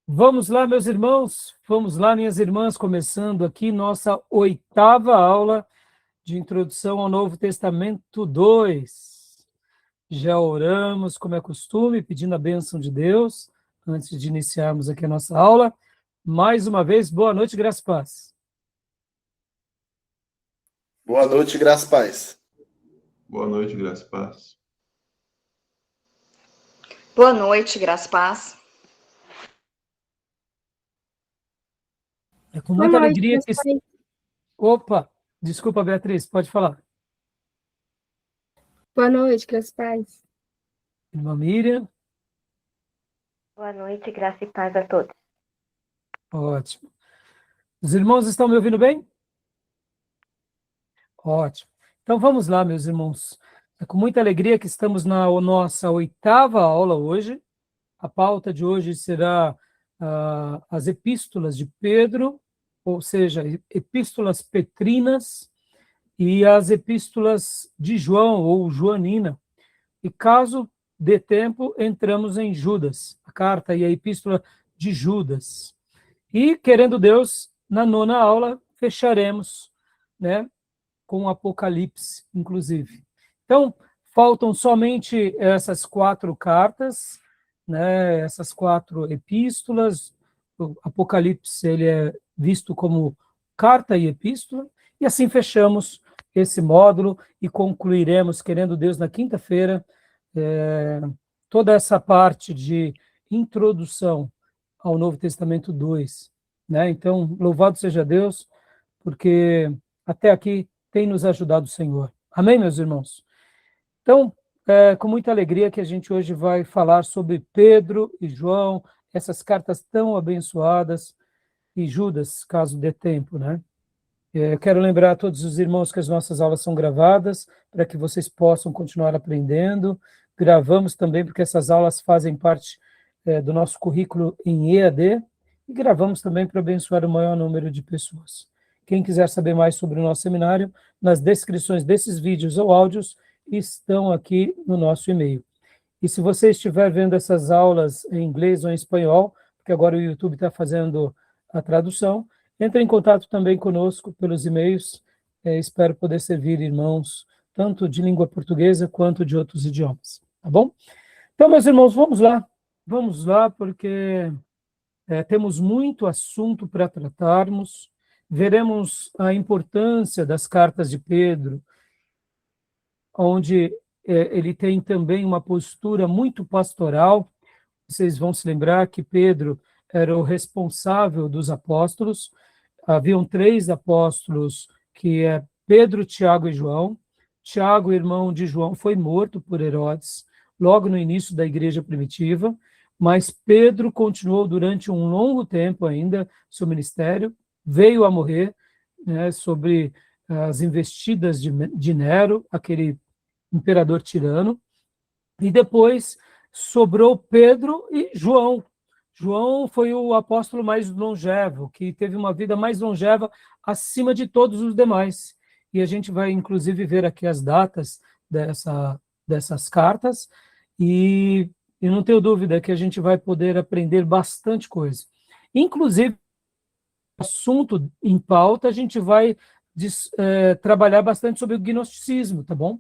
Vamos lá, meus irmãos, vamos lá, minhas irmãs, começando aqui nossa 8ª aula de Introdução ao Novo Testamento 2. Já oramos, como é costume, pedindo a bênção de Deus, antes de iniciarmos aqui a nossa aula. Mais uma vez, boa noite, graça e paz. Boa noite, graça e paz. Boa noite, graça e paz. Boa noite, graça e paz. É com muita alegria que... Opa, desculpa, Beatriz, pode falar. Boa noite, graça e paz. Irmã Miriam. Boa noite, graça e paz a todos. Ótimo. Os irmãos estão me ouvindo bem? Ótimo. Então vamos lá, meus irmãos. É com muita alegria que estamos na nossa 8ª aula hoje. A pauta de hoje será as epístolas de Pedro, ou seja, epístolas petrinas e as epístolas de João ou Joanina. E caso dê tempo, entramos em Judas, a carta e a epístola de Judas. E, querendo Deus, na 9ª aula, fecharemos, né, com o Apocalipse, inclusive. Então, faltam somente essas 4 cartas, né, essas 4 epístolas. O Apocalipse ele é visto como carta e epístola, e assim fechamos esse módulo e concluiremos, querendo Deus, na quinta-feira, toda essa parte de introdução ao Novo Testamento 2. Né? Então, louvado seja Deus, porque até aqui tem nos ajudado o Senhor. Amém, meus irmãos? Então, com muita alegria que a gente hoje vai falar sobre Pedro e João, essas cartas tão abençoadas, e Judas, caso dê tempo, né? Eu quero lembrar a todos os irmãos que as nossas aulas são gravadas, para que vocês possam continuar aprendendo. Gravamos também porque essas aulas fazem parte do nosso currículo em EAD, e gravamos também para abençoar o maior número de pessoas. Quem quiser saber mais sobre o nosso seminário, nas descrições desses vídeos ou áudios, estão aqui no nosso e-mail. E se você estiver vendo essas aulas em inglês ou em espanhol, porque agora o YouTube está fazendo a tradução, entre em contato também conosco pelos e-mails. Espero poder servir irmãos, tanto de língua portuguesa quanto de outros idiomas. Tá bom? Então, meus irmãos, vamos lá, porque temos muito assunto para tratarmos. Veremos a importância das cartas de Pedro, onde ele tem também uma postura muito pastoral. Vocês vão se lembrar que Pedro era o responsável dos apóstolos. Haviam 3 apóstolos, que é Pedro, Tiago e João. Tiago, irmão de João, foi morto por Herodes, logo no início da igreja primitiva, mas Pedro continuou durante um longo tempo ainda seu ministério, veio a morrer, né, sobre as investidas de Nero, aquele imperador tirano, e depois sobrou Pedro e João. João foi o apóstolo mais longevo, que teve uma vida mais longeva acima de todos os demais. E a gente vai, inclusive, ver aqui as datas dessas cartas, e não tenho dúvida que a gente vai poder aprender bastante coisa. Inclusive, assunto em pauta, a gente vai trabalhar bastante sobre o gnosticismo, tá bom?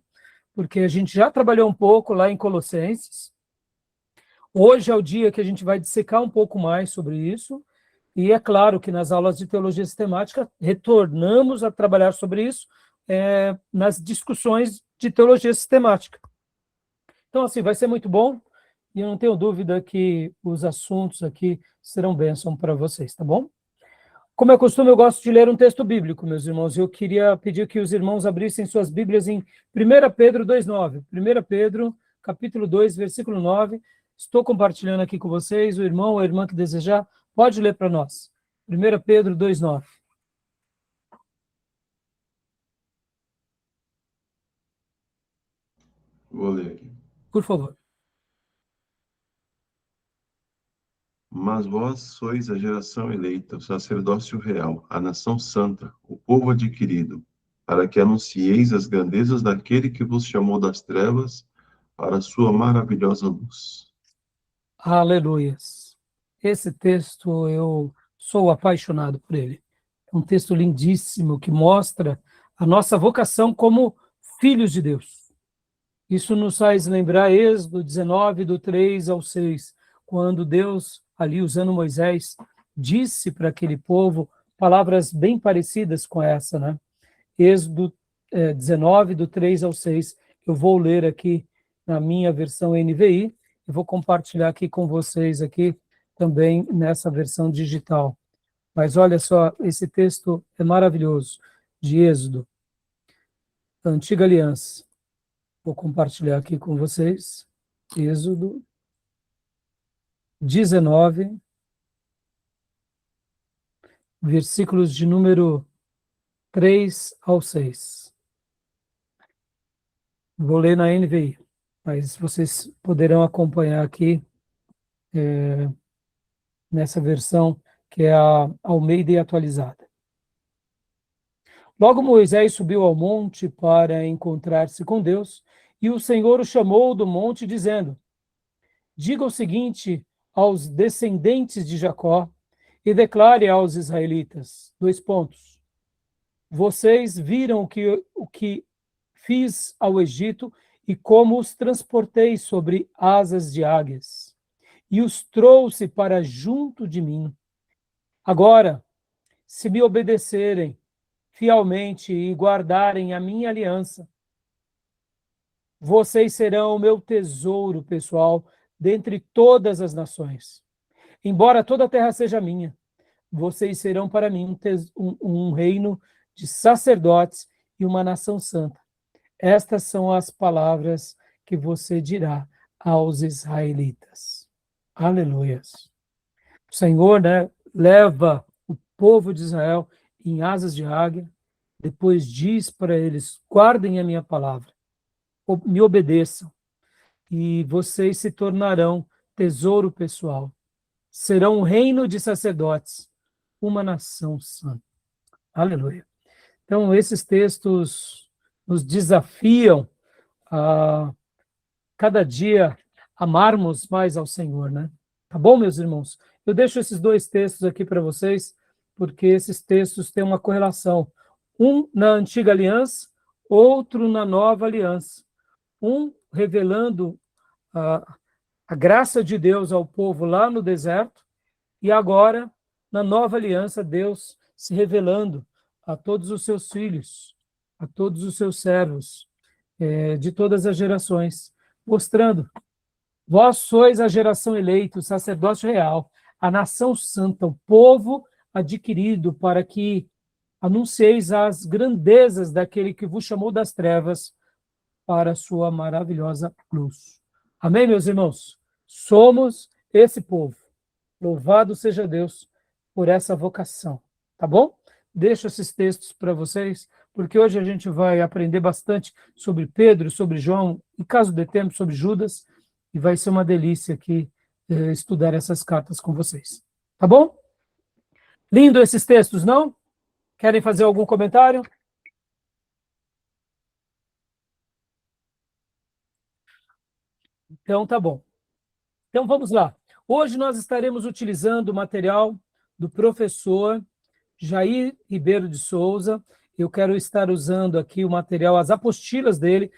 Porque a gente já trabalhou um pouco lá em Colossenses. Hoje é o dia que a gente vai dissecar um pouco mais sobre isso, e é claro que nas aulas de teologia sistemática retornamos a trabalhar sobre isso nas discussões de teologia sistemática. Então, assim, vai ser muito bom, e eu não tenho dúvida que os assuntos aqui serão bênção para vocês, tá bom? Como é costume, eu gosto de ler um texto bíblico, meus irmãos. Eu queria pedir que os irmãos abrissem suas Bíblias em 1 Pedro 2,9. 1 Pedro, capítulo 2, versículo 9. Estou compartilhando aqui com vocês. O irmão ou a irmã que desejar, pode ler para nós. 1 Pedro 2,9. Vou ler aqui. Por favor. Mas vós sois a geração eleita, o sacerdócio real, a nação santa, o povo adquirido, para que anuncieis as grandezas daquele que vos chamou das trevas para a sua maravilhosa luz. Aleluias. esse texto eu sou apaixonado por ele. É um texto lindíssimo que mostra a nossa vocação como filhos de Deus. Isso nos faz lembrar Êxodo 19, do 3 ao 6, quando Deus, ali usando Moisés, disse para aquele povo palavras bem parecidas com essa, né? Êxodo 19, do 3 ao 6. Eu vou ler aqui na minha versão NVI e vou compartilhar aqui com vocês aqui também nessa versão digital. Mas olha só, esse texto é maravilhoso, de Êxodo, da Antiga Aliança. Vou compartilhar aqui com vocês. Êxodo 19, versículos de número 3 ao 6. Vou ler na NVI, mas vocês poderão acompanhar aqui nessa versão que é a Almeida atualizada. Logo Moisés subiu ao monte para encontrar-se com Deus, e o Senhor o chamou do monte, dizendo: diga o seguinte aos descendentes de Jacó e declare aos israelitas, : vocês viram o que fiz ao Egito e como os transportei sobre asas de águias e os trouxe para junto de mim. Agora, se me obedecerem fielmente e guardarem a minha aliança, vocês serão o meu tesouro pessoal dentre todas as nações. Embora toda a terra seja minha, vocês serão para mim um reino de sacerdotes e uma nação santa. Estas são as palavras que você dirá aos israelitas. Aleluias. O Senhor, leva o povo de Israel em asas de águia, depois diz para eles: guardem a minha palavra, me obedeçam, e vocês se tornarão tesouro pessoal. Serão um reino de sacerdotes, uma nação santa. Aleluia. Então, esses textos nos desafiam a cada dia amarmos mais ao Senhor, né? Tá bom, meus irmãos? Eu deixo esses dois textos aqui para vocês, porque esses textos têm uma correlação. Um na Antiga Aliança, outro na Nova Aliança. Um revelando a graça de Deus ao povo lá no deserto, e agora, na Nova Aliança, Deus se revelando a todos os seus filhos, a todos os seus servos, de todas as gerações, mostrando: vós sois a geração eleita, o sacerdócio real, a nação santa, o povo adquirido, para que anuncieis as grandezas daquele que vos chamou das trevas para a sua maravilhosa luz. Amém, meus irmãos? Somos esse povo. Louvado seja Deus por essa vocação. Tá bom? Deixo esses textos para vocês, porque hoje a gente vai aprender bastante sobre Pedro, sobre João, e caso dê tempo, sobre Judas, e vai ser uma delícia aqui estudar essas cartas com vocês. Tá bom? Lindo esses textos, não? Querem fazer algum comentário? Então, tá bom. Então, vamos lá. Hoje nós estaremos utilizando o material do professor Jair Ribeiro de Souza. Eu quero estar usando aqui o material, as apostilas dele.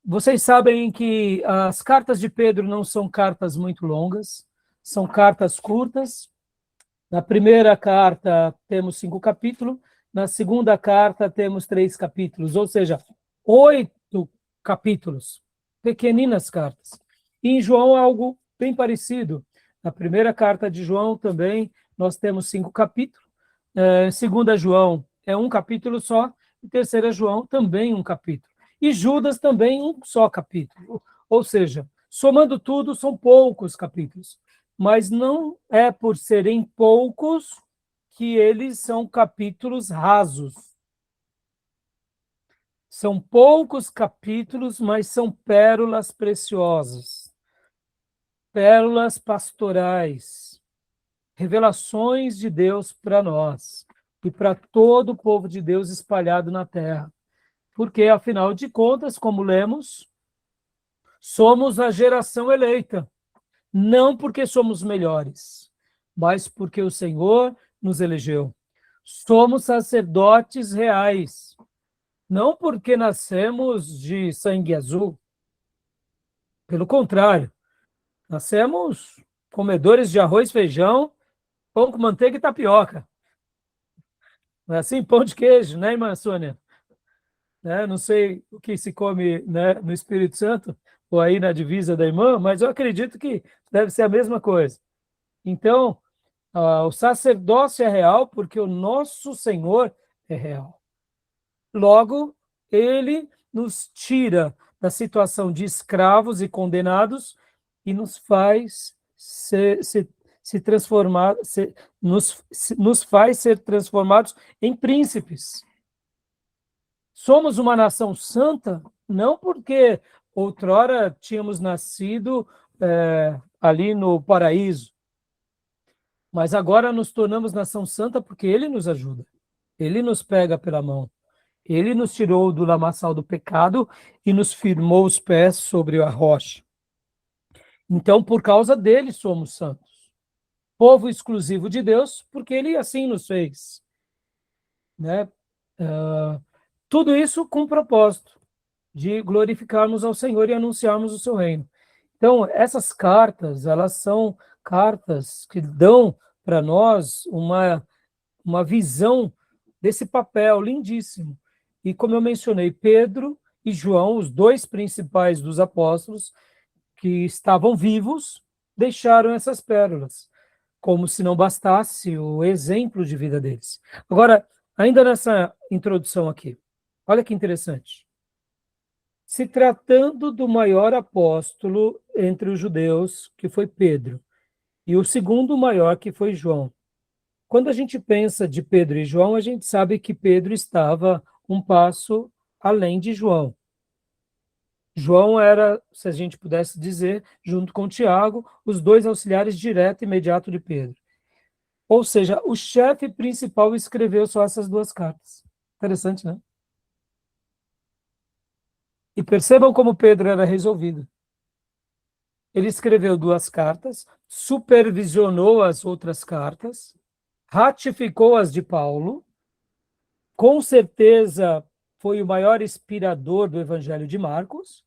Vocês sabem que as cartas de Pedro não são cartas muito longas, são cartas curtas. Na primeira carta temos 5 capítulos, na segunda carta temos 3 capítulos, ou seja, 8 capítulos, pequeninas cartas. E em João é algo bem parecido. Na primeira carta de João também nós temos 5 capítulos, segunda João é 1 capítulo só, e terceira João também 1 capítulo. E Judas também 1 só capítulo. Ou seja, somando tudo, são poucos capítulos. Mas não é por serem poucos que eles são capítulos rasos. São poucos capítulos, mas são pérolas preciosas. Pérolas pastorais. Revelações de Deus para nós e para todo o povo de Deus espalhado na terra. Porque, afinal de contas, como lemos, somos a geração eleita. Não porque somos melhores, mas porque o Senhor nos elegeu. Somos sacerdotes reais, não porque nascemos de sangue azul. Pelo contrário, nascemos comedores de arroz, feijão, pão com manteiga e tapioca. Não é assim? Pão de queijo, né, irmã Sônia? Né? Não sei o que se come, né, no Espírito Santo, ou aí na divisa da irmã, mas eu acredito que deve ser a mesma coisa. Então, o sacerdócio é real porque o nosso Senhor é real. Logo, ele nos tira da situação de escravos e condenados e nos faz se transformar, nos faz ser transformados em príncipes. Somos uma nação santa, não porque outrora tínhamos nascido ali no paraíso, mas agora nos tornamos nação santa porque Ele nos ajuda. Ele nos pega pela mão. Ele nos tirou do lamaçal do pecado e nos firmou os pés sobre a rocha. Então, por causa dele, somos santos. Povo exclusivo de Deus, porque Ele assim nos fez. Né? Tudo isso com o propósito de glorificarmos ao Senhor e anunciarmos o seu reino. Então, essas cartas, elas são cartas que dão para nós uma visão desse papel lindíssimo. E como eu mencionei, Pedro e João, os dois principais dos apóstolos, que estavam vivos, deixaram essas pérolas, como se não bastasse o exemplo de vida deles. Agora, ainda nessa introdução aqui, olha que interessante. Se tratando do maior apóstolo entre os judeus, que foi Pedro, e o segundo maior, que foi João. Quando a gente pensa de Pedro e João, a gente sabe que Pedro estava um passo além de João. João era, se a gente pudesse dizer, junto com Tiago, os dois auxiliares direto e imediato de Pedro. Ou seja, o chefe principal escreveu só essas duas cartas. Interessante, né? E percebam como Pedro era resolvido. Ele escreveu duas cartas, supervisionou as outras cartas, ratificou as de Paulo, com certeza foi o maior inspirador do Evangelho de Marcos,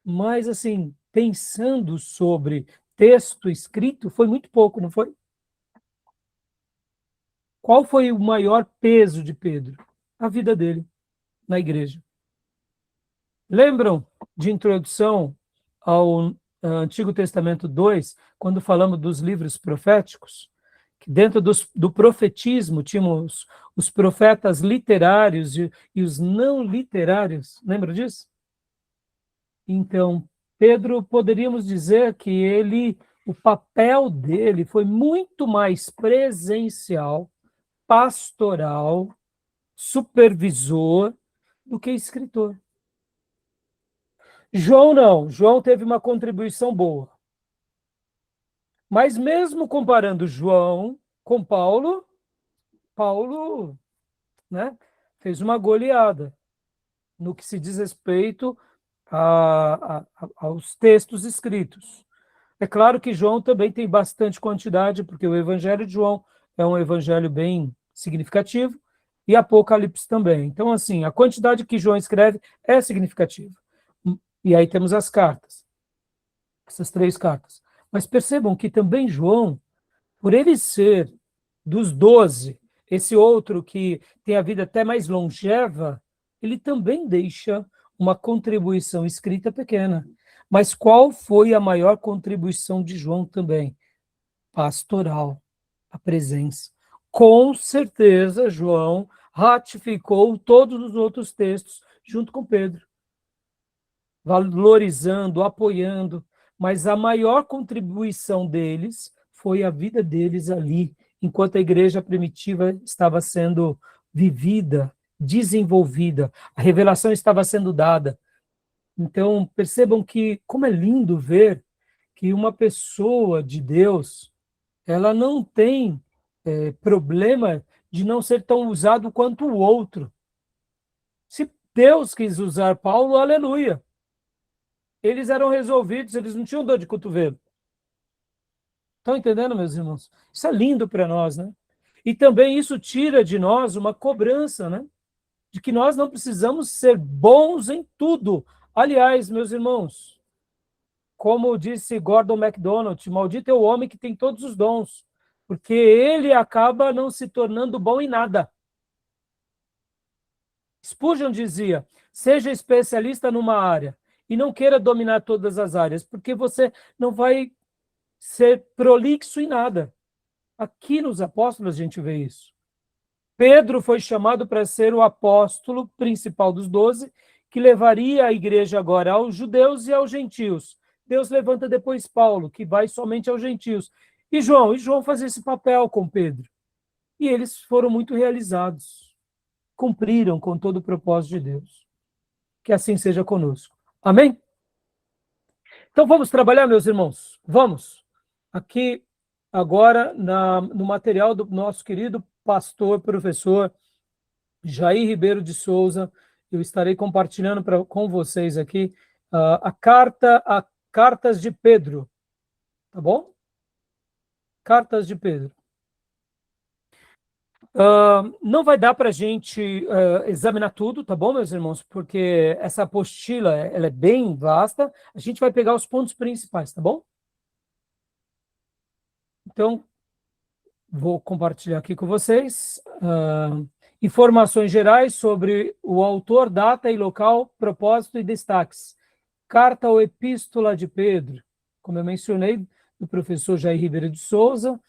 mas, assim, pensando sobre texto escrito, foi muito pouco, não foi? Qual foi o maior peso de Pedro? A vida dele na igreja. Lembram de introdução ao Antigo Testamento 2, quando falamos dos livros proféticos? Que dentro do profetismo tínhamos os profetas literários e os não literários. Lembra disso? Então, Pedro, poderíamos dizer que o papel dele foi muito mais presencial, pastoral, supervisor, do que escritor. João não. João teve uma contribuição boa. Mas mesmo comparando João com Paulo, Paulo, né, fez uma goleada no que se diz respeito aos textos escritos. É claro que João também tem bastante quantidade, porque o Evangelho de João é um evangelho bem significativo, e Apocalipse também. Então, assim, a quantidade que João escreve é significativa. E aí temos as cartas, essas 3 cartas. Mas percebam que também João, por ele ser dos 12, esse outro que tem a vida até mais longeva, ele também deixa uma contribuição escrita pequena. Mas qual foi a maior contribuição de João também? Pastoral, a presença. Com certeza, João ratificou todos os outros textos junto com Pedro, valorizando, apoiando, mas a maior contribuição deles foi a vida deles ali, enquanto a igreja primitiva estava sendo vivida, desenvolvida, a revelação estava sendo dada. Então, percebam que, como é lindo ver que uma pessoa de Deus, ela não tem problema de não ser tão usado quanto o outro. Se Deus quis usar Paulo, aleluia. Eles eram resolvidos, eles não tinham dor de cotovelo. Estão entendendo, meus irmãos? Isso é lindo para nós, né? E também isso tira de nós uma cobrança, né? De que nós não precisamos ser bons em tudo. Aliás, meus irmãos, como disse Gordon MacDonald, maldito é o homem que tem todos os dons, porque ele acaba não se tornando bom em nada. Spurgeon dizia, seja especialista numa área e não queira dominar todas as áreas, porque você não vai ser prolixo em nada. Aqui nos apóstolos a gente vê isso. Pedro foi chamado para ser o apóstolo principal dos 12, que levaria a igreja agora aos judeus e aos gentios. Deus levanta depois Paulo, que vai somente aos gentios. E João fazia esse papel com Pedro. E eles foram muito realizados. Cumpriram com todo o propósito de Deus. Que assim seja conosco. Amém? Então vamos trabalhar, meus irmãos? Vamos. Aqui, agora, no material do nosso querido pastor, professor Jair Ribeiro de Souza, eu estarei compartilhando com vocês aqui a Cartas de Pedro, tá bom? Cartas de Pedro. Não vai dar para a gente examinar tudo, tá bom, meus irmãos? Porque essa apostila ela é bem vasta. A gente vai pegar os pontos principais, tá bom? Então, vou compartilhar aqui com vocês informações gerais sobre o autor, data e local, propósito e destaques. Carta ou Epístola de Pedro, como eu mencionei, do professor Jair Ribeiro de Souza,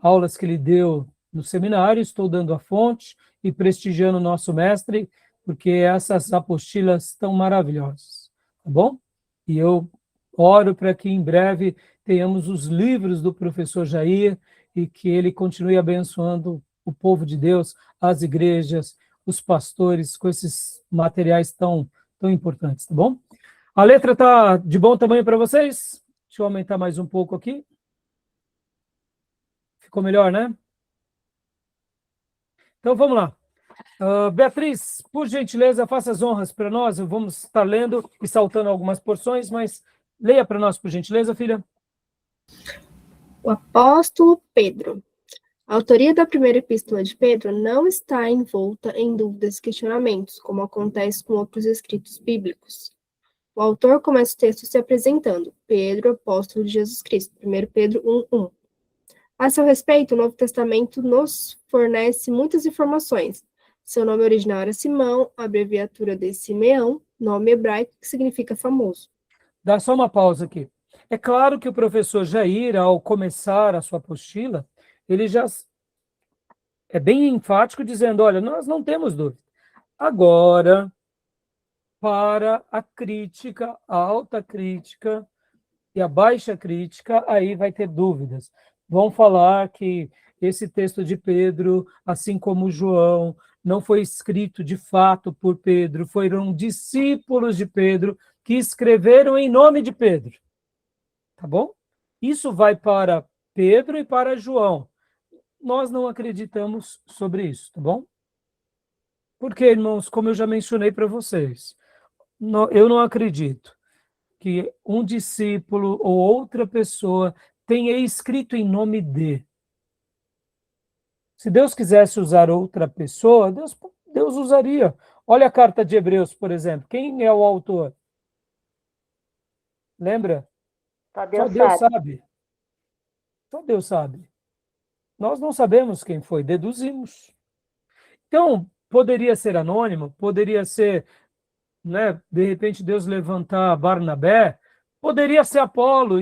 aulas que ele deu no seminário, estou dando a fonte e prestigiando o nosso mestre, porque essas apostilas estão maravilhosas, tá bom? E eu oro para que em breve tenhamos os livros do professor Jair e que ele continue abençoando o povo de Deus, as igrejas, os pastores, com esses materiais tão importantes, tá bom? A letra está de bom tamanho para vocês? Deixa eu aumentar mais um pouco aqui. Ficou melhor, né? Então, vamos lá. Beatriz, por gentileza, faça as honras para nós. Vamos estar lendo e saltando algumas porções, mas leia para nós, por gentileza, filha. O apóstolo Pedro. A autoria da primeira epístola de Pedro não está envolta em dúvidas e questionamentos, como acontece com outros escritos bíblicos. O autor começa o texto se apresentando, Pedro, apóstolo de Jesus Cristo, 1 Pedro 1:1. A seu respeito, o Novo Testamento nos fornece muitas informações. Seu nome original era Simão, a abreviatura de Simeão, nome hebraico que significa famoso. Dá só uma pausa aqui. É claro que o professor Jair, ao começar a sua apostila, ele já é bem enfático, dizendo, olha, nós não temos dúvida. Agora, para a crítica, a alta crítica e a baixa crítica, aí vai ter dúvidas. Vão falar que esse texto de Pedro, assim como João, não foi escrito de fato por Pedro, foram discípulos de Pedro que escreveram em nome de Pedro. Tá bom? Isso vai para Pedro e para João. Nós não acreditamos sobre isso, tá bom? Porque, irmãos, como eu já mencionei para vocês, eu não acredito que um discípulo ou outra pessoa tenha escrito em nome de. Se Deus quisesse usar outra pessoa, Deus usaria. Olha a carta de Hebreus, por exemplo. Quem é o autor? Lembra? Só Só Deus Deus sabe. sabe. Só Deus sabe. Nós não sabemos quem foi, deduzimos. Então, poderia ser anônimo, poderia ser, né, de repente Deus levantar Barnabé, poderia ser Apolo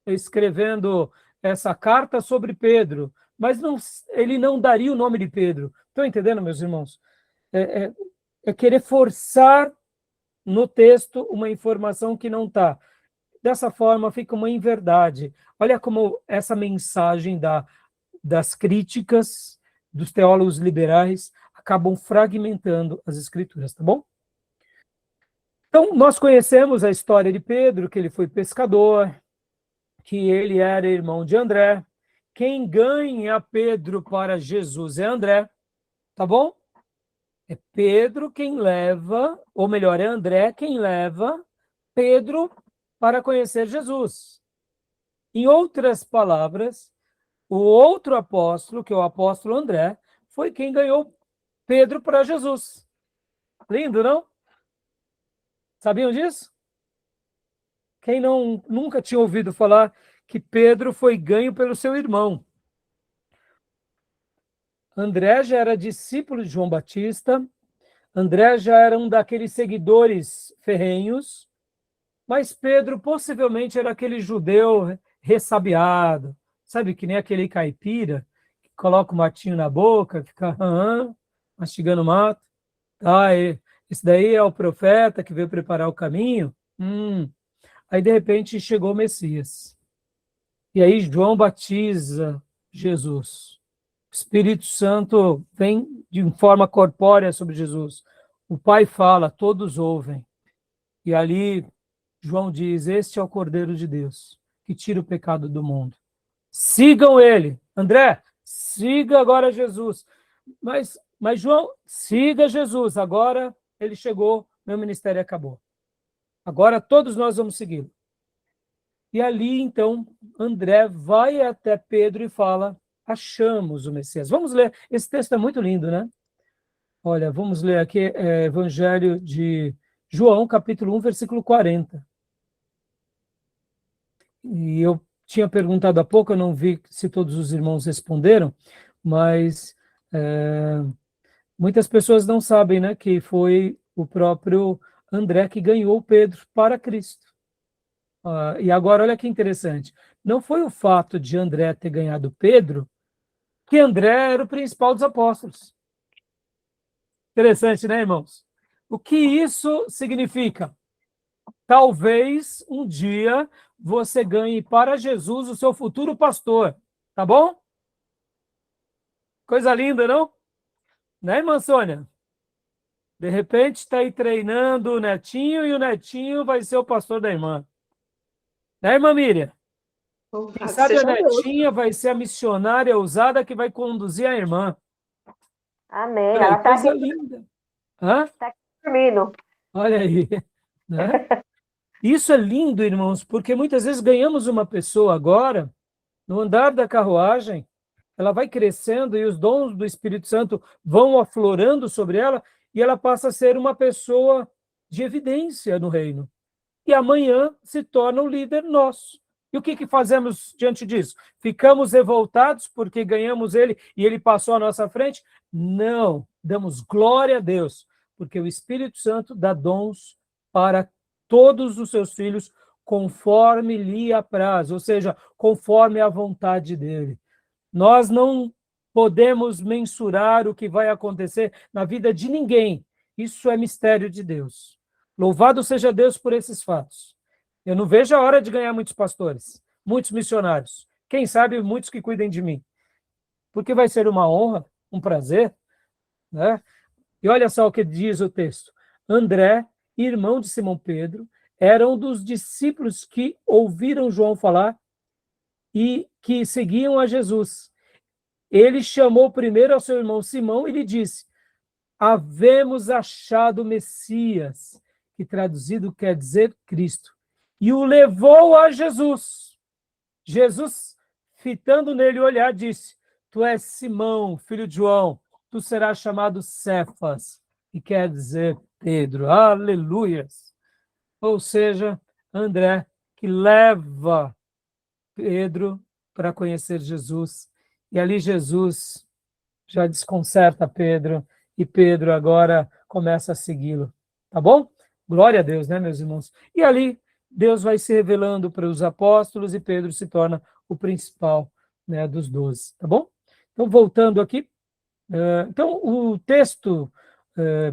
escrevendo essa carta sobre Pedro, mas ele não daria o nome de Pedro. Estão entendendo, meus irmãos? É querer forçar no texto uma informação que não está. Dessa forma, fica uma inverdade. Olha como essa mensagem das críticas dos teólogos liberais acabam fragmentando as escrituras, tá bom? Então, nós conhecemos a história de Pedro, que ele foi pescador, que ele era irmão de André. Quem ganha Pedro para Jesus é André, tá bom? É Pedro quem leva, ou melhor, é André quem leva Pedro para conhecer Jesus. Em outras palavras, o outro apóstolo, que é o apóstolo André, foi quem ganhou Pedro para Jesus. Lindo, não? Sabiam disso? Quem nunca tinha ouvido falar que Pedro foi ganho pelo seu irmão? André já era discípulo de João Batista, André já era um daqueles seguidores ferrenhos, mas Pedro possivelmente era aquele judeu ressabiado, sabe, que nem aquele caipira, que coloca o matinho na boca, fica mastigando mato. Esse daí é o profeta que veio preparar o caminho. Aí, de repente, chegou o Messias. E aí João batiza Jesus. O Espírito Santo vem de forma corpórea sobre Jesus. O Pai fala, todos ouvem. E ali João diz, este é o Cordeiro de Deus, que tira o pecado do mundo. Sigam ele. André, siga agora Jesus. Mas João, siga Jesus. Agora ele chegou, meu ministério acabou. Agora todos nós vamos segui-lo. E ali, então, André vai até Pedro e fala, achamos o Messias. Vamos ler, esse texto é muito lindo, né? Olha, vamos ler aqui, Evangelho de João, capítulo 1, versículo 40. E eu tinha perguntado há pouco, eu não vi se todos os irmãos responderam, mas muitas pessoas não sabem, né, que foi o próprio André que ganhou Pedro para Cristo. E agora, olha que interessante, não foi o fato de André ter ganhado Pedro, que André era o principal dos apóstolos. Interessante, né, irmãos? O que isso significa? Talvez um dia você ganhe para Jesus o seu futuro pastor, tá bom? Coisa linda, não? Né, irmã Sônia? De repente está aí treinando o netinho e o netinho vai ser o pastor da irmã. Né, irmã Miriam? Quem sabe a netinha vai ser a missionária ousada que vai conduzir a irmã. Amém. Olha, Ela está coisa aqui linda. Hã? dormindo. Olha aí. Né? Isso é lindo, irmãos, porque muitas vezes ganhamos uma pessoa agora, no andar da carruagem, ela vai crescendo e os dons do Espírito Santo vão aflorando sobre ela e ela passa a ser uma pessoa de evidência no reino. E amanhã se torna um líder nosso. E o que fazemos diante disso? Ficamos revoltados porque ganhamos ele e ele passou à nossa frente? Não, damos glória a Deus, porque o Espírito Santo dá dons para todos os seus filhos conforme lhe apraz, ou seja, conforme a vontade dele. Nós não podemos mensurar o que vai acontecer na vida de ninguém. Isso é mistério de Deus. Louvado seja Deus por esses fatos. Eu não vejo a hora de ganhar muitos pastores, muitos missionários. Quem sabe muitos que cuidem de mim. Porque vai ser uma honra, um prazer, né? E olha só o que diz o texto. André, irmão de Simão Pedro, era um dos discípulos que ouviram João falar e que seguiam a Jesus. Ele chamou primeiro ao seu irmão Simão e lhe disse, havemos achado o Messias, que traduzido quer dizer Cristo, e o levou a Jesus. Jesus, fitando nele o olhar, disse, tu és Simão, filho de João, tu serás chamado Cefas, que quer dizer Pedro. Aleluias! Ou seja, André, que leva Pedro para conhecer Jesus. E ali Jesus já desconcerta Pedro, e Pedro agora começa a segui-lo. Tá bom? Glória a Deus, né, meus irmãos? E ali Deus vai se revelando para os apóstolos e Pedro se torna o principal, né, dos 12. Tá bom? Então, voltando aqui. Então, o texto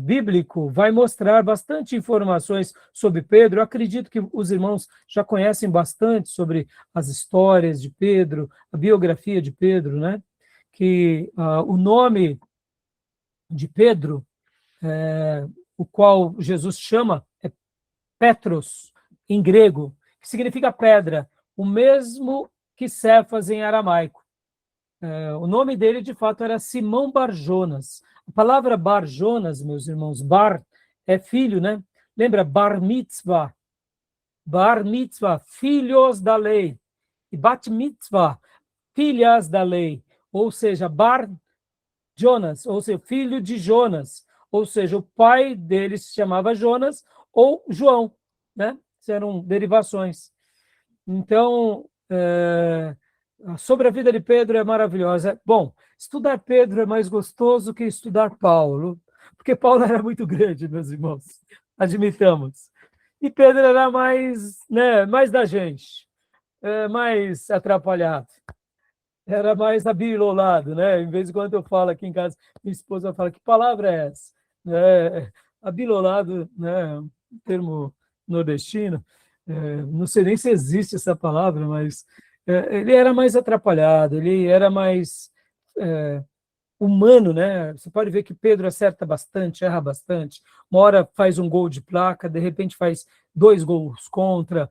bíblico vai mostrar bastante informações sobre Pedro. Eu acredito que os irmãos já conhecem bastante sobre as histórias de Pedro, a biografia de Pedro, né? Que o nome de Pedro, o qual Jesus chama, é Petros, em grego, que significa pedra, o mesmo que Cefas em aramaico. O nome dele, de fato, era Simão Barjonas. A palavra Barjonas, meus irmãos, bar é filho, né? Lembra? Bar mitzvah. Bar mitzvah, filhos da lei. e bat mitzvah, filhas da lei, ou seja, Bar Jonas, ou seja, filho de Jonas, ou seja, o pai dele se chamava Jonas ou João, né? Isso eram derivações. Então, sobre a vida de Pedro é maravilhosa. Bom, estudar Pedro é mais gostoso que estudar Paulo, porque Paulo era muito grande, meus irmãos, admitamos. E Pedro era mais, né, mais da gente, mais atrapalhado, era mais abilolado, né? Em vez de quando eu falo aqui em casa, minha esposa fala, que palavra é essa? Abilolado, né? Um termo nordestino, não sei nem se existe essa palavra, mas ele era mais atrapalhado, ele era mais humano, né? Você pode ver que Pedro acerta bastante, erra bastante, uma hora faz um gol de placa, de repente faz 2 gols contra.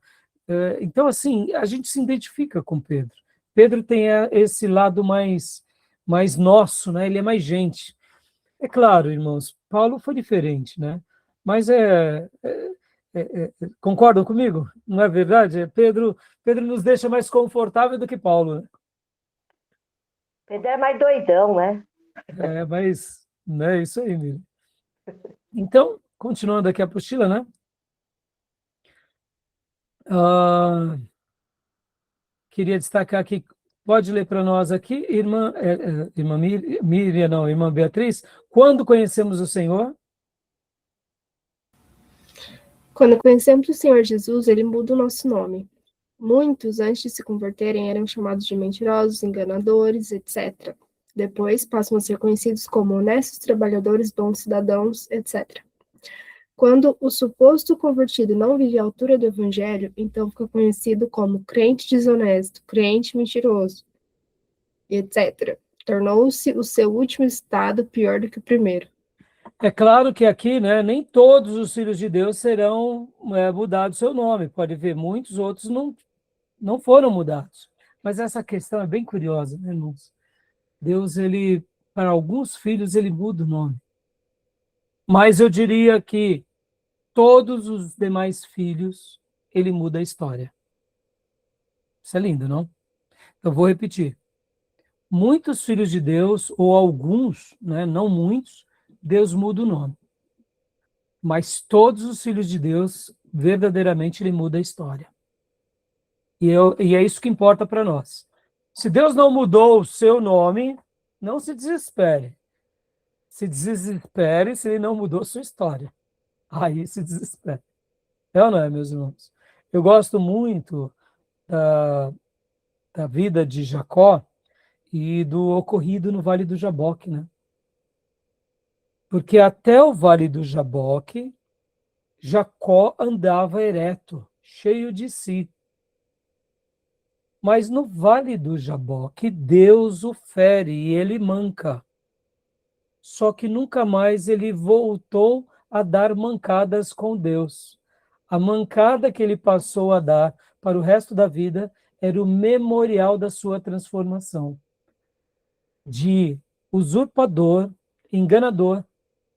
Então, assim, a gente se identifica com Pedro. Pedro tem esse lado mais nosso, né? Ele é mais gente. É claro, irmãos, Paulo foi diferente, né? Mas concordam comigo? Não é verdade? Pedro nos deixa mais confortável do que Paulo, né? Pedro é mais doidão, né? Mas, né, isso aí, Miriam. Então, continuando aqui a apostila, né? Queria destacar aqui, pode ler para nós aqui, irmã Miriam, não, irmã Beatriz, quando conhecemos o Senhor? Quando conhecemos o Senhor Jesus, ele muda o nosso nome. Muitos, antes de se converterem, eram chamados de mentirosos, enganadores, etc. Depois passam a ser conhecidos como honestos trabalhadores, bons cidadãos, etc. Quando o suposto convertido não vive à altura do evangelho, então fica conhecido como crente desonesto, crente mentiroso, etc. Tornou-se o seu último estado pior do que o primeiro. É claro que aqui, né, nem todos os filhos de Deus serão mudados seu nome. Pode ver, muitos outros não foram mudados. Mas essa questão é bem curiosa, né, irmãos? Deus, ele, para alguns filhos, ele muda o nome. Mas eu diria que todos os demais filhos, ele muda a história. Isso é lindo, não? Eu vou repetir. Muitos filhos de Deus, ou alguns, né, não muitos, Deus muda o nome. Mas todos os filhos de Deus, verdadeiramente, ele muda a história. E é isso que importa para nós. Se Deus não mudou o seu nome, não se desespere. Se desespere se ele não mudou a sua história. Aí se desespere. É ou não é, meus irmãos? Eu gosto muito da vida de Jacó e do ocorrido no Vale do Jaboque, né? Porque até o Vale do Jaboque, Jacó andava ereto, cheio de si. Mas no Vale do Jaboque, Deus o fere e ele manca. Só que nunca mais ele voltou a dar mancadas com Deus. A mancada que ele passou a dar para o resto da vida era o memorial da sua transformação. De usurpador, enganador,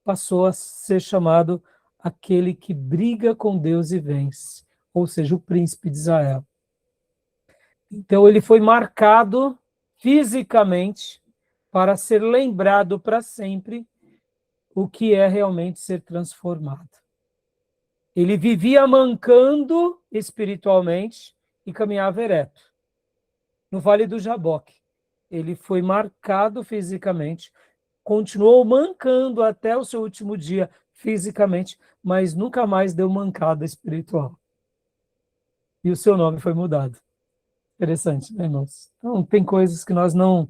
passou a ser chamado aquele que briga com Deus e vence, ou seja, o príncipe de Israel. Então ele foi marcado fisicamente para ser lembrado para sempre o que é realmente ser transformado. Ele vivia mancando espiritualmente e caminhava ereto. No Vale do Jaboque, ele foi marcado fisicamente, continuou mancando até o seu último dia fisicamente, mas nunca mais deu mancada espiritual. E o seu nome foi mudado. Interessante, né, irmãos? Então, tem coisas que nós não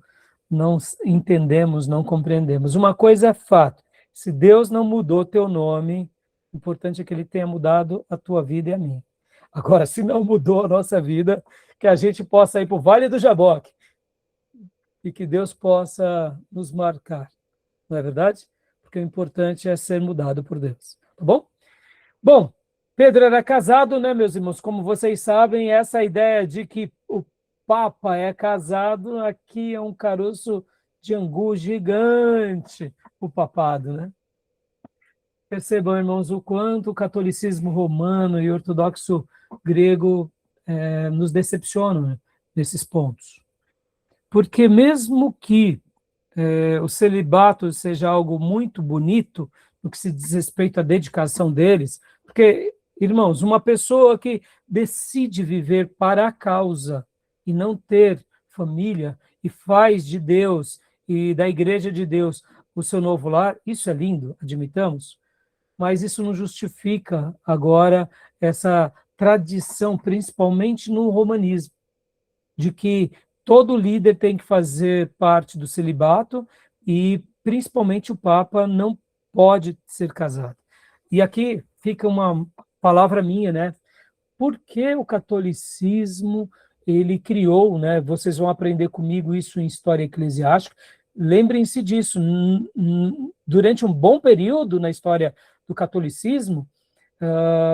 entendemos, não compreendemos. Uma coisa é fato, se Deus não mudou teu nome, o importante é que ele tenha mudado a tua vida e a minha. Agora, se não mudou a nossa vida, que a gente possa ir para o Vale do Jaboque e que Deus possa nos marcar. Não é verdade? Porque o importante é ser mudado por Deus. Tá bom? Bom, Pedro era casado, né, meus irmãos? Como vocês sabem, essa ideia de que o Papa é casado, aqui é um caroço de angu gigante, o papado, né? Percebam, irmãos, o quanto o catolicismo romano e ortodoxo grego nos decepcionam, né? nesses pontos. Porque mesmo que o celibato seja algo muito bonito, no que se diz respeito à dedicação deles, porque, irmãos, uma pessoa que decide viver para a causa e não ter família, e faz de Deus e da Igreja de Deus o seu novo lar, isso é lindo, admitamos, mas isso não justifica agora essa tradição, principalmente no romanismo, de que todo líder tem que fazer parte do celibato e, principalmente, o Papa não pode ser casado. E aqui fica uma palavra minha, né? Por que o catolicismo ele criou, né? Vocês vão aprender comigo isso em História Eclesiástica. Lembrem-se disso. Durante um bom período na história do catolicismo,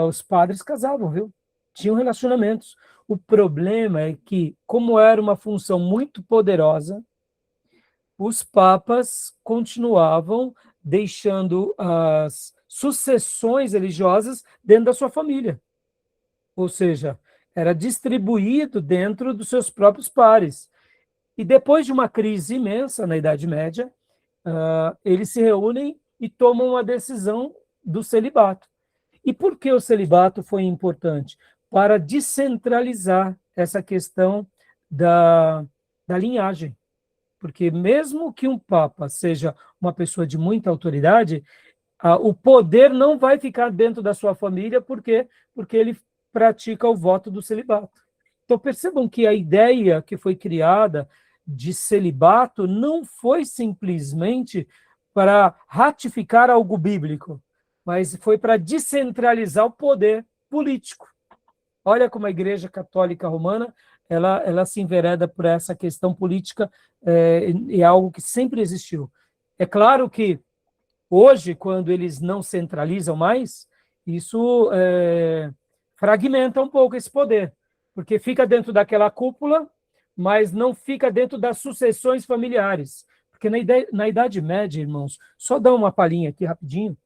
os padres casavam, viu? Tinham relacionamentos. O problema é que, como era uma função muito poderosa, os papas continuavam deixando as sucessões religiosas dentro da sua família. Ou seja, era distribuído dentro dos seus próprios pares. E depois de uma crise imensa na Idade Média, eles se reúnem e tomam a decisão do celibato. E por que o celibato foi importante? Para descentralizar essa questão da linhagem. Porque mesmo que um papa seja uma pessoa de muita autoridade, o poder não vai ficar dentro da sua família, porque ele pratica o voto do celibato. Então percebam que a ideia que foi criada de celibato não foi simplesmente para ratificar algo bíblico, mas foi para descentralizar o poder político. Olha como a Igreja Católica Romana ela se envereda por essa questão política, é algo que sempre existiu. É claro que hoje, quando eles não centralizam mais, isso fragmenta um pouco esse poder, porque fica dentro daquela cúpula, mas não fica dentro das sucessões familiares. Porque na Idade Média, irmãos, só dá uma palhinha aqui rapidinho,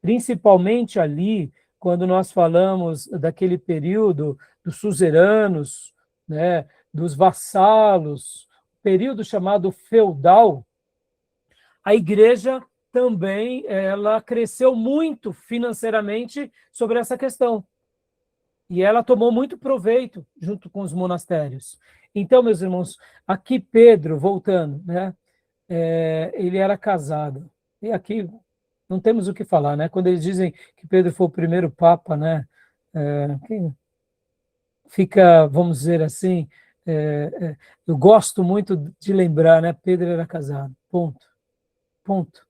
principalmente ali, quando nós falamos daquele período dos suzeranos, né, dos vassalos, período chamado feudal, a igreja também ela cresceu muito financeiramente sobre essa questão. E ela tomou muito proveito junto com os monastérios. Então, meus irmãos, aqui Pedro, voltando, né, ele era casado. E aqui não temos o que falar, né? Quando eles dizem que Pedro foi o primeiro papa, né? Fica, vamos dizer assim, eu gosto muito de lembrar, né? Pedro era casado, ponto. Ponto.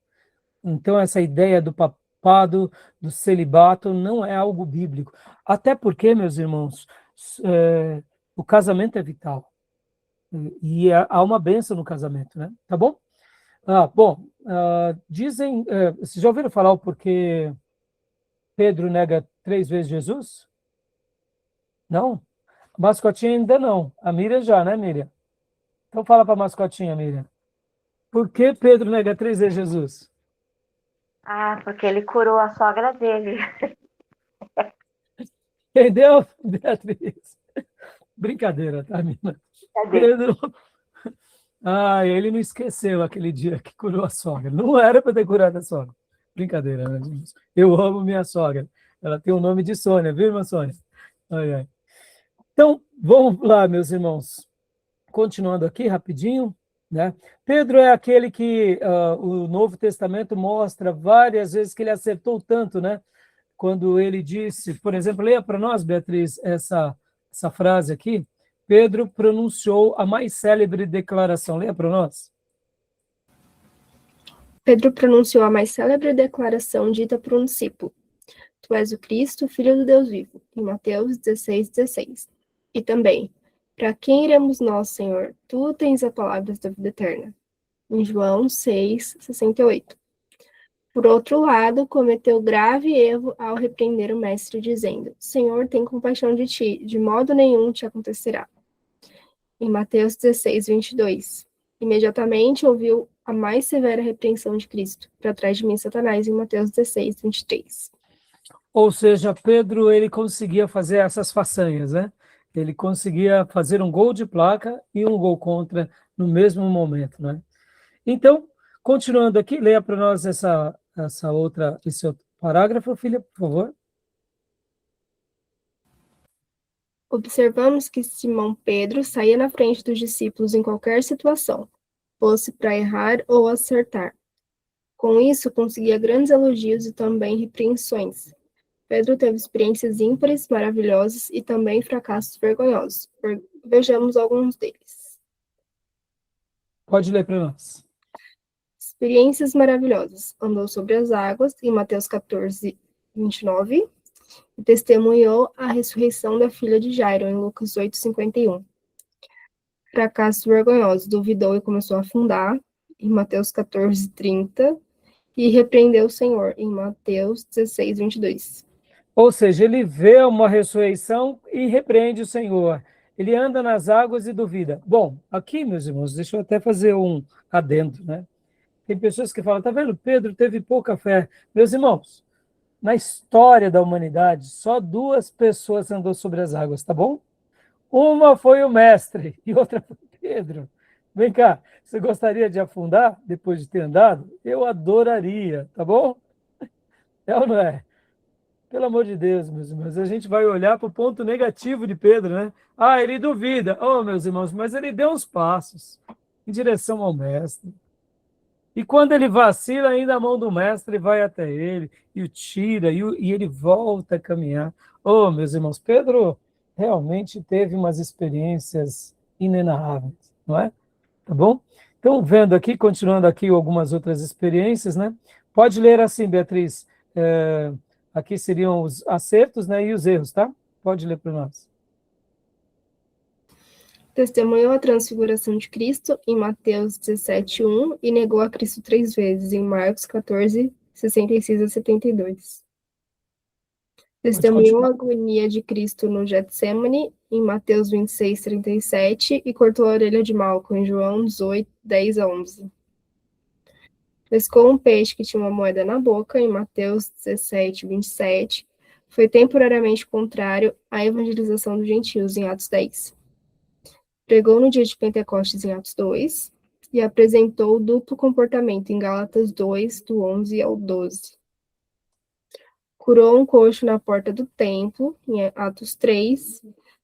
Então, essa ideia do papado, do celibato, não é algo bíblico. Até porque, meus irmãos, o casamento é vital. E há uma bênção no casamento, né? Tá bom? Dizem... vocês já ouviram falar o porquê Pedro nega 3 vezes Jesus? Não? A mascotinha ainda não. A Miriam já, né, Miriam? Então fala para a mascotinha, Miriam. Por que Pedro nega 3 vezes Jesus? Porque ele curou a sogra dele. Entendeu, Beatriz? Brincadeira, tá, menina? Pedro... ele não esqueceu aquele dia que curou a sogra. Não era para ter curado a sogra. Brincadeira, né? Eu amo minha sogra. Ela tem o nome de Sônia, viu, irmã Sônia? Ai, ai. Então, vamos lá, meus irmãos. Continuando aqui, rapidinho, né? Pedro é aquele que o Novo Testamento mostra várias vezes que ele acertou tanto, né? Quando ele disse, por exemplo, leia para nós, Beatriz, essa frase aqui. Pedro pronunciou a mais célebre declaração. Leia para nós. Pedro pronunciou a mais célebre declaração dita por um discípulo. Tu és o Cristo, Filho do Deus vivo, em Mateus 16:16. E também, para quem iremos nós, Senhor? Tu tens a palavra da vida eterna, em João 6:68. Por outro lado, cometeu grave erro ao repreender o mestre, dizendo, Senhor, tem compaixão de ti, de modo nenhum te acontecerá. Em Mateus 16:22. Imediatamente ouviu a mais severa repreensão de Cristo, para trás de mim, Satanás, em Mateus 16:23. Ou seja, Pedro, ele conseguia fazer essas façanhas, né? Ele conseguia fazer um gol de placa e um gol contra no mesmo momento, né? Então, continuando aqui, leia para nós esse outro parágrafo, filha, por favor. Observamos que Simão Pedro saía na frente dos discípulos em qualquer situação, fosse para errar ou acertar. Com isso, conseguia grandes elogios e também repreensões. Pedro teve experiências ímpares, maravilhosas e também fracassos vergonhosos. Vejamos alguns deles. Pode ler para nós. Experiências maravilhosas. Andou sobre as águas, em Mateus 14, 29, e testemunhou a ressurreição da filha de Jairo, em Lucas 8, 51. Fracassos vergonhosos. Duvidou e começou a afundar, em Mateus 14, 30, e repreendeu o Senhor, em Mateus 16, 22. Ou seja, ele vê uma ressurreição e repreende o Senhor. Ele anda nas águas e duvida. Bom, aqui, meus irmãos, deixa eu até fazer um adendo, né? Tem pessoas que falam, tá vendo, Pedro teve pouca fé. Meus irmãos, na história da humanidade, só 2 pessoas andou sobre as águas, tá bom? Uma foi o mestre e outra foi Pedro. Vem cá, você gostaria de afundar depois de ter andado? Eu adoraria, tá bom? É ou não é? Pelo amor de Deus, meus irmãos, a gente vai olhar para o ponto negativo de Pedro, né? Ah, ele duvida. Oh, meus irmãos, mas ele deu uns passos em direção ao mestre. E quando ele vacila, ainda a mão do mestre vai até ele e o tira e ele volta a caminhar. Oh, meus irmãos, Pedro realmente teve umas experiências inenarráveis, não é? Tá bom? Então, vendo aqui, continuando aqui algumas outras experiências, né? Pode ler assim, Beatriz. Aqui seriam os acertos, né, e os erros, tá? Pode ler para nós. Testemunhou a transfiguração de Cristo, em Mateus 17, 1, e negou a Cristo 3 vezes, em Marcos 14, 66 a 72. Testemunhou a agonia de Cristo no Getsemane, em Mateus 26, 37, e cortou a orelha de Malco, em João 18, 10 a 11. Pescou um peixe que tinha uma moeda na boca, em Mateus 17, 27. Foi temporariamente contrário à evangelização dos gentios, em Atos 10. Pregou no dia de Pentecostes, em Atos 2, e apresentou o duplo comportamento, em Gálatas 2, do 11 ao 12. Curou um coxo na porta do templo, em Atos 3.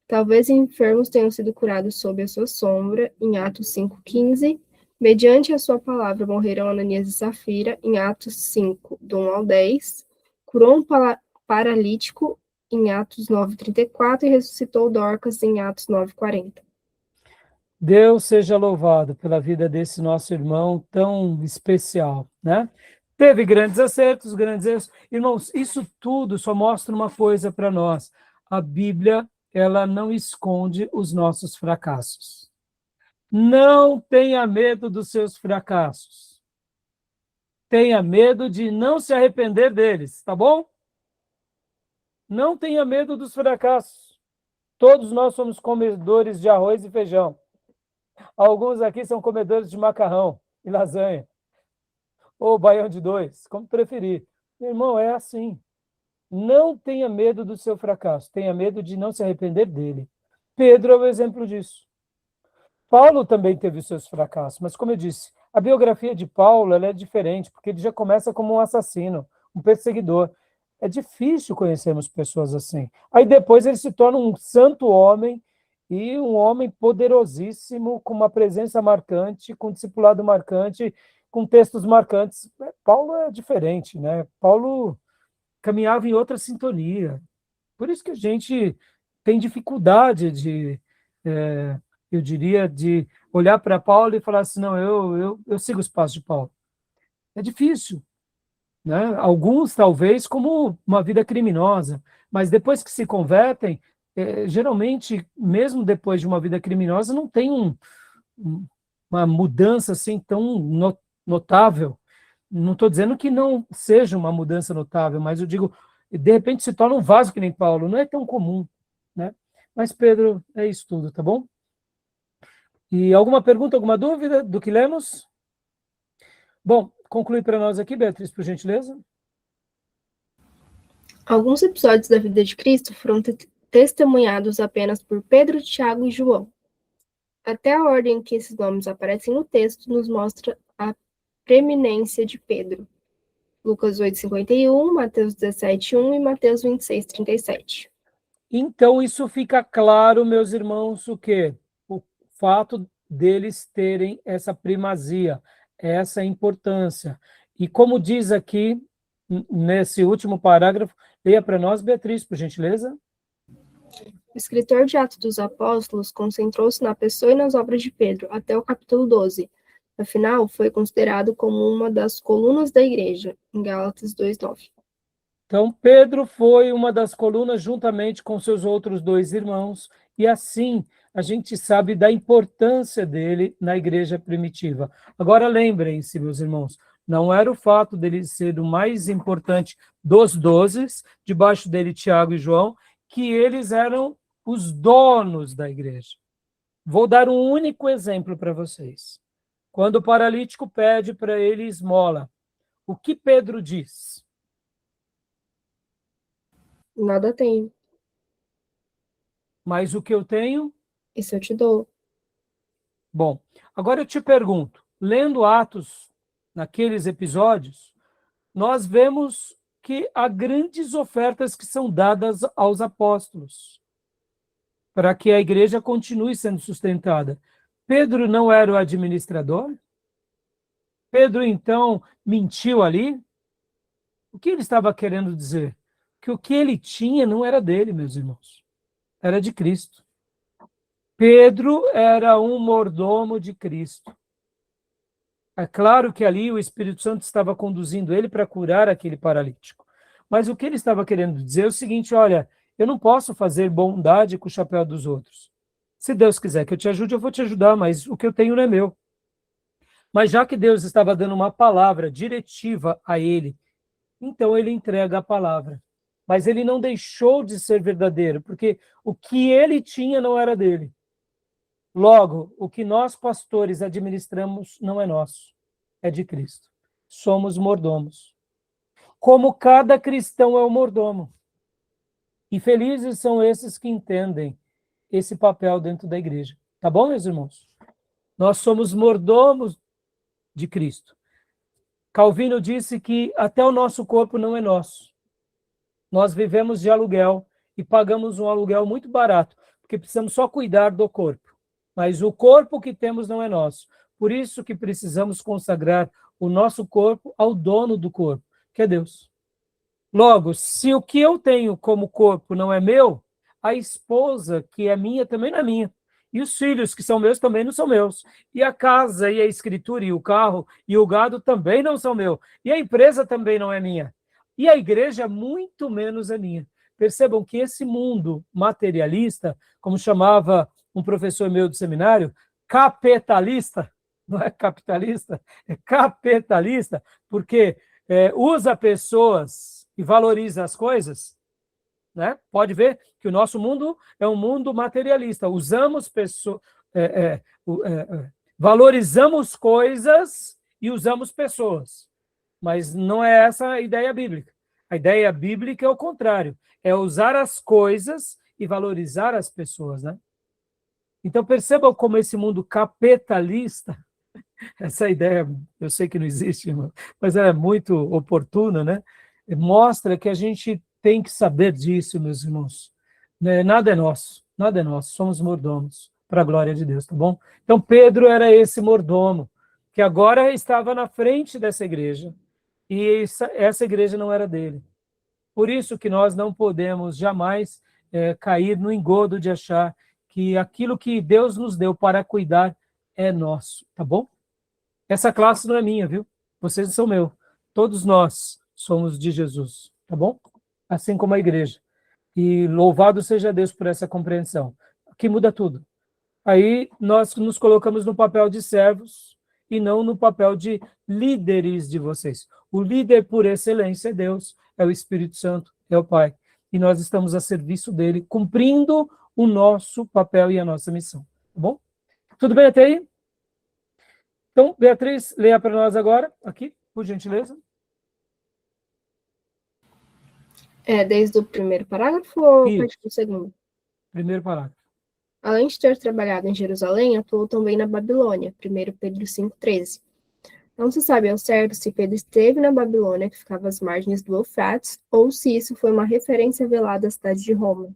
Talvez enfermos tenham sido curados sob a sua sombra, em Atos 5, 15. Mediante a sua palavra morreram Ananias e Safira, em Atos 5, do 1 ao 10. Curou um paralítico, em Atos 9, 34, e ressuscitou Dorcas, em Atos 9, 40. Deus seja louvado pela vida desse nosso irmão tão especial, né? Teve grandes acertos, grandes erros. Irmãos, isso tudo só mostra uma coisa para nós. A Bíblia, ela não esconde os nossos fracassos. Não tenha medo dos seus fracassos. Tenha medo de não se arrepender deles, tá bom? Não tenha medo dos fracassos. Todos nós somos comedores de arroz e feijão. Alguns aqui são comedores de macarrão e lasanha. Ou baião de 2, como preferir. Meu irmão, é assim. Não tenha medo do seu fracasso. Tenha medo de não se arrepender dele. Pedro é o exemplo disso. Paulo também teve os seus fracassos, mas como eu disse, a biografia de Paulo ela é diferente, porque ele já começa como um assassino, um perseguidor. É difícil conhecermos pessoas assim. Aí depois ele se torna um santo homem e um homem poderosíssimo, com uma presença marcante, com discipulado marcante, com textos marcantes. Paulo é diferente, né? Paulo caminhava em outra sintonia. Por isso que a gente tem dificuldade de, eu diria, de olhar para Paulo e falar assim, não, eu sigo os passos de Paulo. É difícil, né? Alguns, talvez, como uma vida criminosa, mas depois que se convertem, geralmente, mesmo depois de uma vida criminosa, não tem uma mudança assim tão notável. Não estou dizendo que não seja uma mudança notável, mas eu digo, de repente se torna um vaso que nem Paulo, não é tão comum, né? Mas, Pedro, é isso tudo, tá bom? E alguma pergunta, alguma dúvida do que lemos? Bom, conclui para nós aqui, Beatriz, por gentileza. Alguns episódios da vida de Cristo foram testemunhados apenas por Pedro, Tiago e João. Até a ordem em que esses nomes aparecem no texto nos mostra a preeminência de Pedro. Lucas 8:51, Mateus 17:1 e Mateus 26:37. Então, isso fica claro, meus irmãos, o quê? O fato deles terem essa primazia, essa importância. E como diz aqui, nesse último parágrafo, leia para nós, Beatriz, por gentileza. O escritor de Atos dos Apóstolos concentrou-se na pessoa e nas obras de Pedro, até o capítulo 12. Afinal, foi considerado como uma das colunas da igreja, em Gálatas 2:9. Então, Pedro foi uma das colunas juntamente com seus outros 2 irmãos, e assim a gente sabe da importância dele na igreja primitiva. Agora, lembrem-se, meus irmãos, não era o fato dele ser o mais importante dos 12, debaixo dele Tiago e João, que eles eram os donos da igreja. Vou dar um único exemplo para vocês. Quando o paralítico pede para ele esmola, o que Pedro diz? Nada tenho, Mas o que eu tenho? isso eu te dou. Bom, agora eu te pergunto, lendo Atos, naqueles episódios, nós vemos que há grandes ofertas que são dadas aos apóstolos, para que a igreja continue sendo sustentada. Pedro não era o administrador? Pedro, então, mentiu ali? O que ele estava querendo dizer? Que o que ele tinha não era dele, meus irmãos. Era de Cristo. Pedro era um mordomo de Cristo. É claro que ali o Espírito Santo estava conduzindo ele para curar aquele paralítico. Mas o que ele estava querendo dizer é o seguinte, olha, eu não posso fazer bondade com o chapéu dos outros. Se Deus quiser que eu te ajude, eu vou te ajudar, mas o que eu tenho não é meu. Mas já que Deus estava dando uma palavra diretiva a ele, então ele entrega a palavra. Mas ele não deixou de ser verdadeiro, porque o que ele tinha não era dele. Logo, o que nós pastores administramos não é nosso, é de Cristo. Somos mordomos. Como cada cristão é o mordomo. E felizes são esses que entendem esse papel dentro da igreja. Tá bom, meus irmãos? Nós somos mordomos de Cristo. Calvino disse que até o nosso corpo não é nosso. Nós vivemos de aluguel e pagamos um aluguel muito barato, porque precisamos só cuidar do corpo. Mas o corpo que temos não é nosso. Por isso que precisamos consagrar o nosso corpo ao dono do corpo, que é Deus. Logo, se o que eu tenho como corpo não é meu, a esposa que é minha também não é minha. E os filhos que são meus também não são meus. E a casa, e a escritura, e o carro, e o gado também não são meus. E a empresa também não é minha. E a igreja muito menos é minha. Percebam que esse mundo materialista, como chamava um professor meu do seminário, capitalista, não é capitalista, é capitalista, porque usa pessoas e valoriza as coisas, né? Pode ver que o nosso mundo é um mundo materialista. Usamos pessoas, valorizamos coisas e usamos pessoas. Mas não é essa a ideia bíblica. A ideia bíblica é o contrário. É usar as coisas e valorizar as pessoas, né? Então percebam como esse mundo capitalista, essa ideia, eu sei que não existe, irmão, mas ela é muito oportuna, né? Mostra que a gente tem que saber disso, meus irmãos. Nada é nosso, somos mordomos, para a glória de Deus, tá bom? Então Pedro era esse mordomo, que agora estava na frente dessa igreja, e essa igreja não era dele. Por isso que nós não podemos jamais cair no engodo de achar que aquilo que Deus nos deu para cuidar é nosso, tá bom? Essa classe não é minha, viu? Vocês são meus. Todos nós somos de Jesus, tá bom? Assim como a igreja. E louvado seja Deus por essa compreensão. Aqui muda tudo. Aí nós nos colocamos no papel de servos e não no papel de líderes de vocês. O líder por excelência é Deus, é o Espírito Santo, é o Pai. E nós estamos a serviço dele, cumprindo o nosso papel e a nossa missão. Tá bom? Tudo bem até aí? Então, Beatriz, leia para nós agora, aqui, por gentileza. Desde o primeiro parágrafo ou a partir do segundo? Primeiro parágrafo. Além de ter trabalhado em Jerusalém, atuou também na Babilônia, 1 Pedro 5,13. Não se sabe ao certo se Pedro esteve na Babilônia, que ficava às margens do Eufrates, ou se isso foi uma referência velada à cidade de Roma.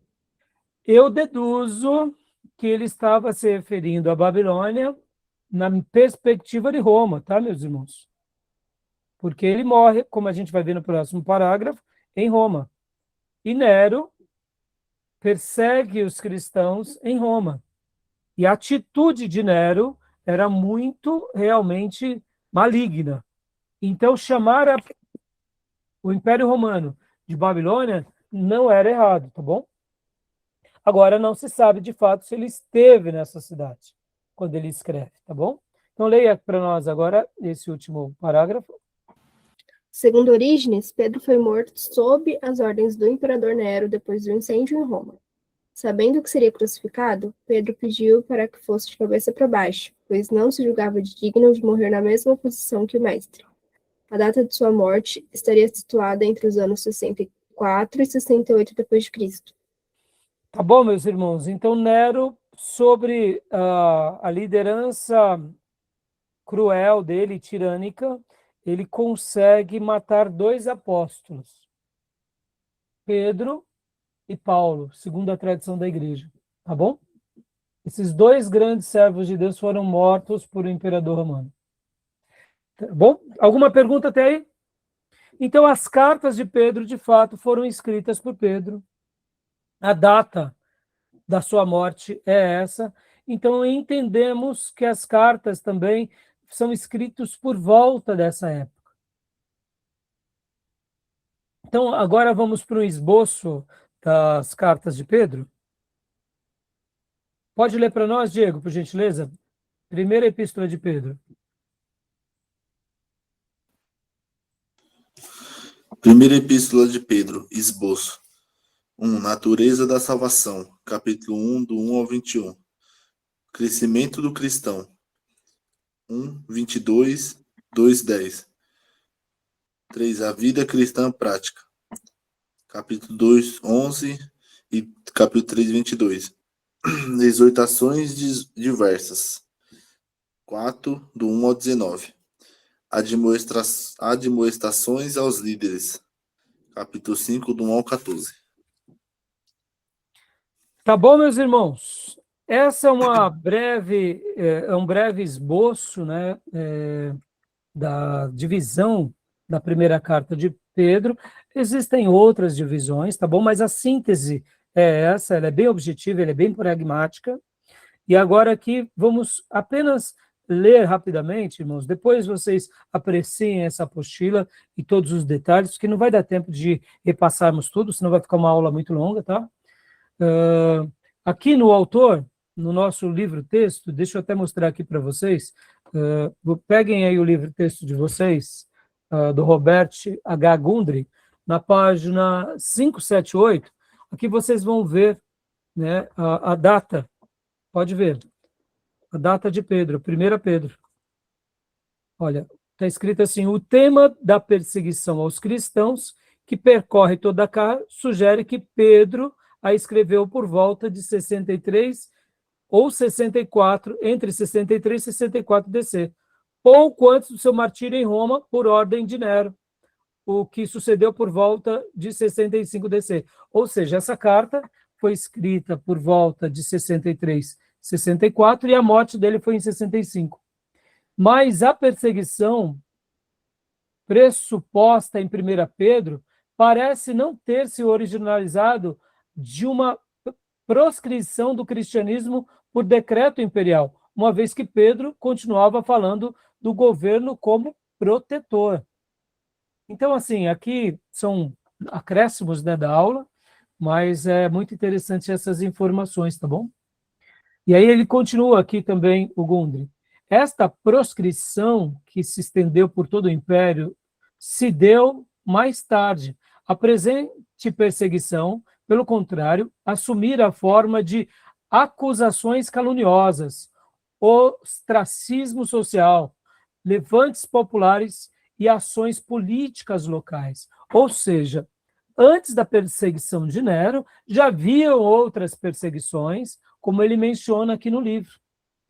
Eu deduzo que ele estava se referindo à Babilônia na perspectiva de Roma, tá, meus irmãos? Porque ele morre, como a gente vai ver no próximo parágrafo, em Roma. E Nero persegue os cristãos em Roma. E a atitude de Nero era muito, realmente, maligna. Então, chamar o Império Romano de Babilônia não era errado, tá bom? Agora, não se sabe, de fato, se ele esteve nessa cidade, quando ele escreve, tá bom? Então, leia para nós agora esse último parágrafo. Segundo Orígenes, Pedro foi morto sob as ordens do imperador Nero depois do incêndio em Roma. Sabendo que seria crucificado, Pedro pediu para que fosse de cabeça para baixo, pois não se julgava digno de morrer na mesma posição que o mestre. A data de sua morte estaria situada entre os anos 64 e 68 d.C. Tá bom, meus irmãos? Então, Nero, sobre a liderança cruel dele, tirânica, ele consegue matar 2 apóstolos, Pedro e Paulo, segundo a tradição da igreja, tá bom? Esses 2 grandes servos de Deus foram mortos por o imperador romano. Tá bom? Alguma pergunta até aí? Então, as cartas de Pedro, de fato, foram escritas por Pedro. A data da sua morte é essa. Então, entendemos que as cartas também são escritas por volta dessa época. Então, agora vamos para o esboço das cartas de Pedro. Pode ler para nós, Diego, por gentileza? Primeira epístola de Pedro. Primeira Epístola de Pedro, esboço. 1. Natureza da salvação. Capítulo 1, do 1 ao 21. Crescimento do cristão. 1, 22, 2, 10. 3. A vida cristã prática. Capítulo 2, 11 e capítulo 3, 22. Exortações diversas. 4, do 1 ao 19. Admoestações aos líderes. Capítulo 5, do 1 ao 14. Tá bom, meus irmãos? Essa é um breve esboço, né, da divisão da primeira carta de Pedro. Existem outras divisões, tá bom? Mas a síntese é essa, ela é bem objetiva, ela é bem pragmática. E agora aqui vamos apenas ler rapidamente, irmãos, depois vocês apreciem essa apostila e todos os detalhes, porque não vai dar tempo de repassarmos tudo, senão vai ficar uma aula muito longa, tá? Aqui no autor, no nosso livro-texto, deixa eu até mostrar aqui para vocês, peguem aí o livro-texto de vocês, do Robert H. Gundry, na página 578, aqui vocês vão ver, né, a data, pode ver, a data de Pedro, 1 Pedro. Olha, está escrito assim: o tema da perseguição aos cristãos, que percorre toda a carta, sugere que Pedro a escreveu por volta de 63 ou 64, entre 63 e 64 DC, pouco antes do seu martírio em Roma, por ordem de Nero, o que sucedeu por volta de 65 DC. Ou seja, essa carta foi escrita por volta de 63, 64, e a morte dele foi em 65. Mas a perseguição pressuposta em 1 Pedro parece não ter se originalizado de uma proscrição do cristianismo por decreto imperial, uma vez que Pedro continuava falando do governo como protetor. Então, assim, aqui são acréscimos, né, da aula, mas é muito interessante essas informações, tá bom? E aí ele continua aqui também, o Gundry. Esta proscrição que se estendeu por todo o império se deu mais tarde. A presente perseguição, pelo contrário, assumir a forma de acusações caluniosas, ostracismo social, levantes populares e ações políticas locais. Ou seja, antes da perseguição de Nero, já haviam outras perseguições, como ele menciona aqui no livro.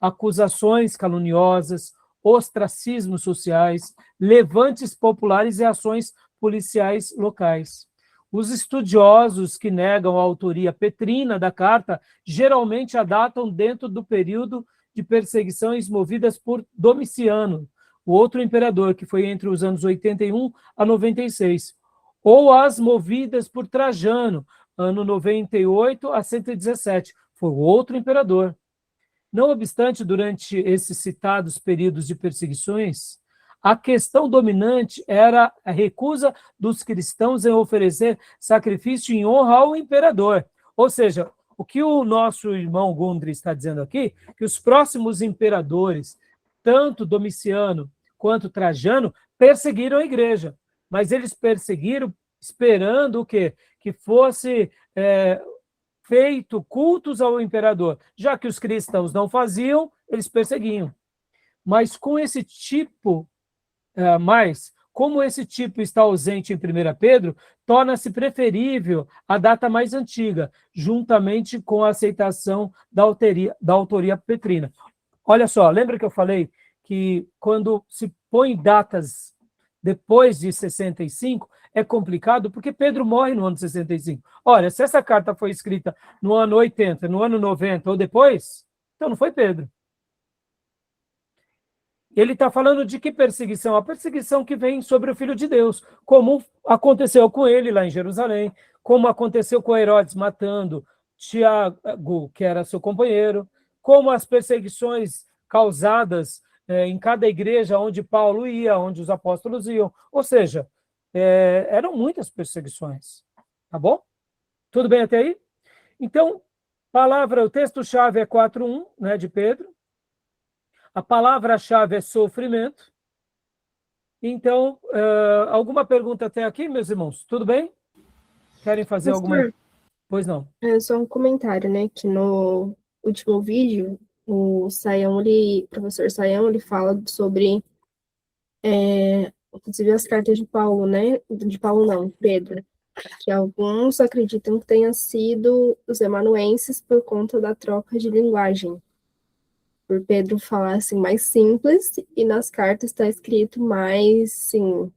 Acusações caluniosas, ostracismos sociais, levantes populares e ações policiais locais. Os estudiosos que negam a autoria petrina da carta geralmente a datam dentro do período de perseguições movidas por Domiciano, o outro imperador, que foi entre os anos 81 a 96, ou as movidas por Trajano, ano 98 a 117, foi o outro imperador. Não obstante, durante esses citados períodos de perseguições, a questão dominante era a recusa dos cristãos em oferecer sacrifício em honra ao imperador. Ou seja, o que o nosso irmão Gundry está dizendo aqui, que os próximos imperadores, tanto Domiciano quanto Trajano, perseguiram a igreja, mas eles perseguiram esperando o quê? Que fosse feito cultos ao imperador. Já que os cristãos não faziam, eles perseguiam. Mas com esse tipo, como esse tipo está ausente em 1 Pedro, torna-se preferível a data mais antiga, juntamente com a aceitação da autoria petrina. Olha só, lembra que eu falei que quando se põe datas depois de 65, é complicado, porque Pedro morre no ano 65. Olha, se essa carta foi escrita no ano 80, no ano 90 ou depois, então não foi Pedro. Ele está falando de que perseguição? A perseguição que vem sobre o Filho de Deus, como aconteceu com ele lá em Jerusalém, como aconteceu com Herodes matando Tiago, que era seu companheiro, como as perseguições causadas em cada igreja onde Paulo ia, onde os apóstolos iam. Ou seja, eram muitas perseguições. Tá bom? Tudo bem até aí? Então, o texto-chave é 4:1, né, de Pedro. A palavra-chave é sofrimento. Então, alguma pergunta até aqui, meus irmãos? Tudo bem? Querem fazer alguma? Pois não. É só um comentário, né? Que no último vídeo, o professor Sayão, ele fala sobre, inclusive, as cartas de Paulo, né? De Paulo não, Pedro. Que alguns acreditam que tenha sido os emanuenses por conta da troca de linguagem. Por Pedro falar assim mais simples, e nas cartas está escrito mais, assim,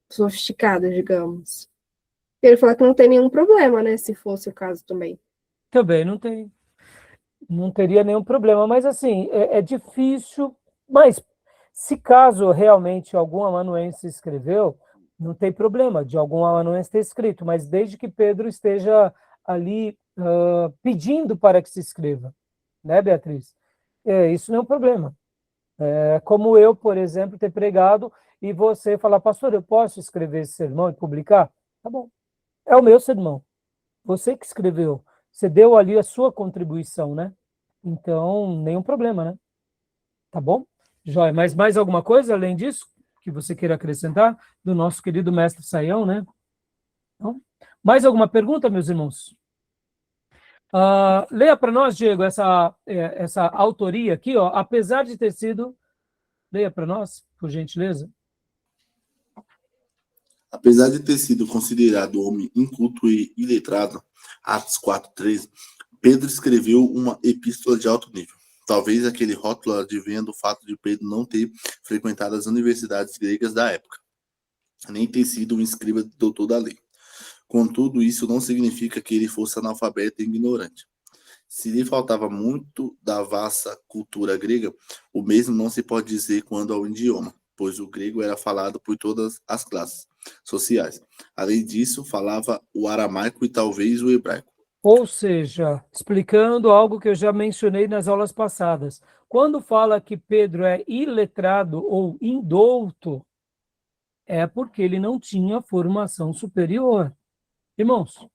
sofisticado, digamos. Ele fala que não tem nenhum problema, né, se fosse o caso também. Também não teria nenhum problema, mas assim, é difícil, mas se caso realmente algum amanuense escreveu, não tem problema de algum amanuense ter escrito, mas desde que Pedro esteja ali pedindo para que se escreva, né, Beatriz? Isso não é um problema. Como eu, por exemplo, ter pregado e você falar, pastor, eu posso escrever esse sermão e publicar? Tá bom. É o meu sermão. Você que escreveu. Você deu ali a sua contribuição, né? Então, nenhum problema, né? Tá bom? Jóia. Mas mais alguma coisa além disso que você queira acrescentar do nosso querido mestre Sayão, né? Então, mais alguma pergunta, meus irmãos? Leia para nós, Diego, essa autoria aqui, ó, apesar de ter sido... Leia para nós, por gentileza. Apesar de ter sido considerado homem inculto e iletrado, Atos 4:13, Pedro escreveu uma epístola de alto nível. Talvez aquele rótulo advenha do fato de Pedro não ter frequentado as universidades gregas da época, nem ter sido um escriba doutor da lei. Contudo, isso não significa que ele fosse analfabeto e ignorante. Se lhe faltava muito da vasta cultura grega, o mesmo não se pode dizer quanto ao idioma, pois o grego era falado por todas as classes sociais. Além disso, falava o aramaico e talvez o hebraico. Ou seja, explicando algo que eu já mencionei nas aulas passadas. Quando fala que Pedro é iletrado ou indouto, é porque ele não tinha formação superior. Irmãos,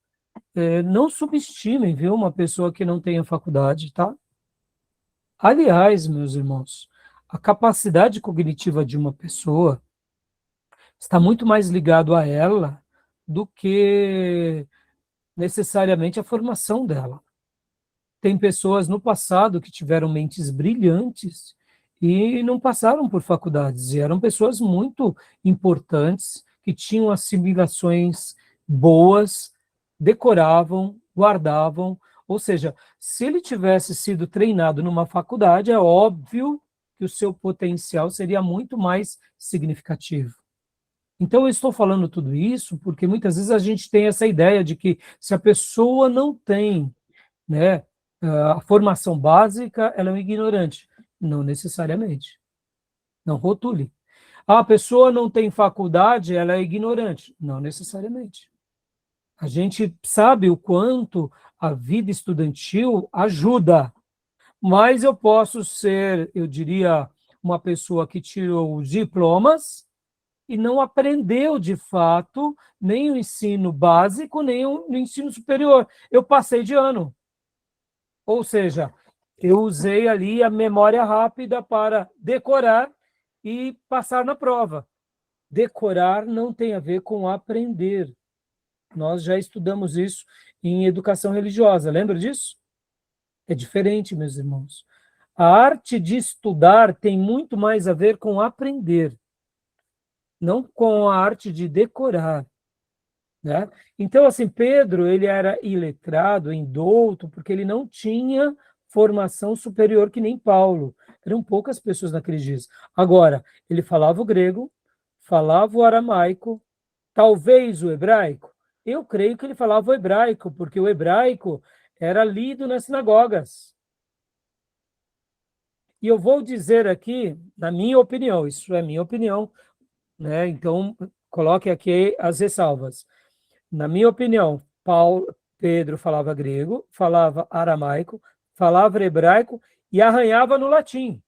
não subestimem, viu, uma pessoa que não tenha faculdade, tá? Aliás, meus irmãos, a capacidade cognitiva de uma pessoa está muito mais ligado a ela do que necessariamente a formação dela. Tem pessoas no passado que tiveram mentes brilhantes e não passaram por faculdades, e eram pessoas muito importantes, que tinham assimilações boas, decoravam, guardavam. Ou seja, se ele tivesse sido treinado numa faculdade, é óbvio que o seu potencial seria muito mais significativo. Então, eu estou falando tudo isso porque muitas vezes a gente tem essa ideia de que se a pessoa não tem, né, a formação básica, ela é um ignorante. Não necessariamente. Não rotule. A pessoa não tem faculdade, ela é ignorante. Não necessariamente. A gente sabe o quanto a vida estudantil ajuda, mas eu posso ser, eu diria, uma pessoa que tirou os diplomas e não aprendeu de fato nem o ensino básico, nem o ensino superior. Eu passei de ano. Ou seja, eu usei ali a memória rápida para decorar e passar na prova. Decorar não tem a ver com aprender. Nós já estudamos isso em educação religiosa, lembra disso? É diferente, meus irmãos. A arte de estudar tem muito mais a ver com aprender, não com a arte de decorar, né? Então, assim, Pedro, ele era iletrado, indouto, porque ele não tinha formação superior que nem Paulo. Eram poucas pessoas naqueles dias. Agora, ele falava o grego, falava o aramaico, talvez o hebraico. Eu creio que ele falava o hebraico, porque o hebraico era lido nas sinagogas. E eu vou dizer aqui, na minha opinião, isso é minha opinião, né? Então, coloque aqui as ressalvas. Na minha opinião, Pedro falava grego, falava aramaico, falava hebraico e arranhava no latim,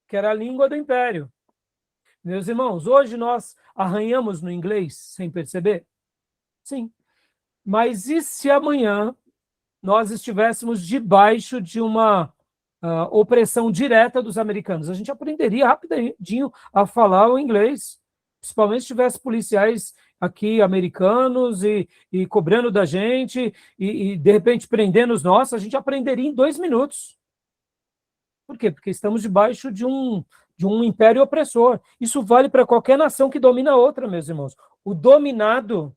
que era a língua do império. Meus irmãos, hoje nós arranhamos no inglês sem perceber? Sim. Mas e se amanhã nós estivéssemos debaixo de uma opressão direta dos americanos? A gente aprenderia rapidinho a falar o inglês, principalmente se tivesse policiais aqui americanos e cobrando da gente e de repente prendendo os nossos, a gente aprenderia em 2 minutos. Por quê? Porque estamos debaixo de um império opressor. Isso vale para qualquer nação que domina a outra, meus irmãos. O dominado,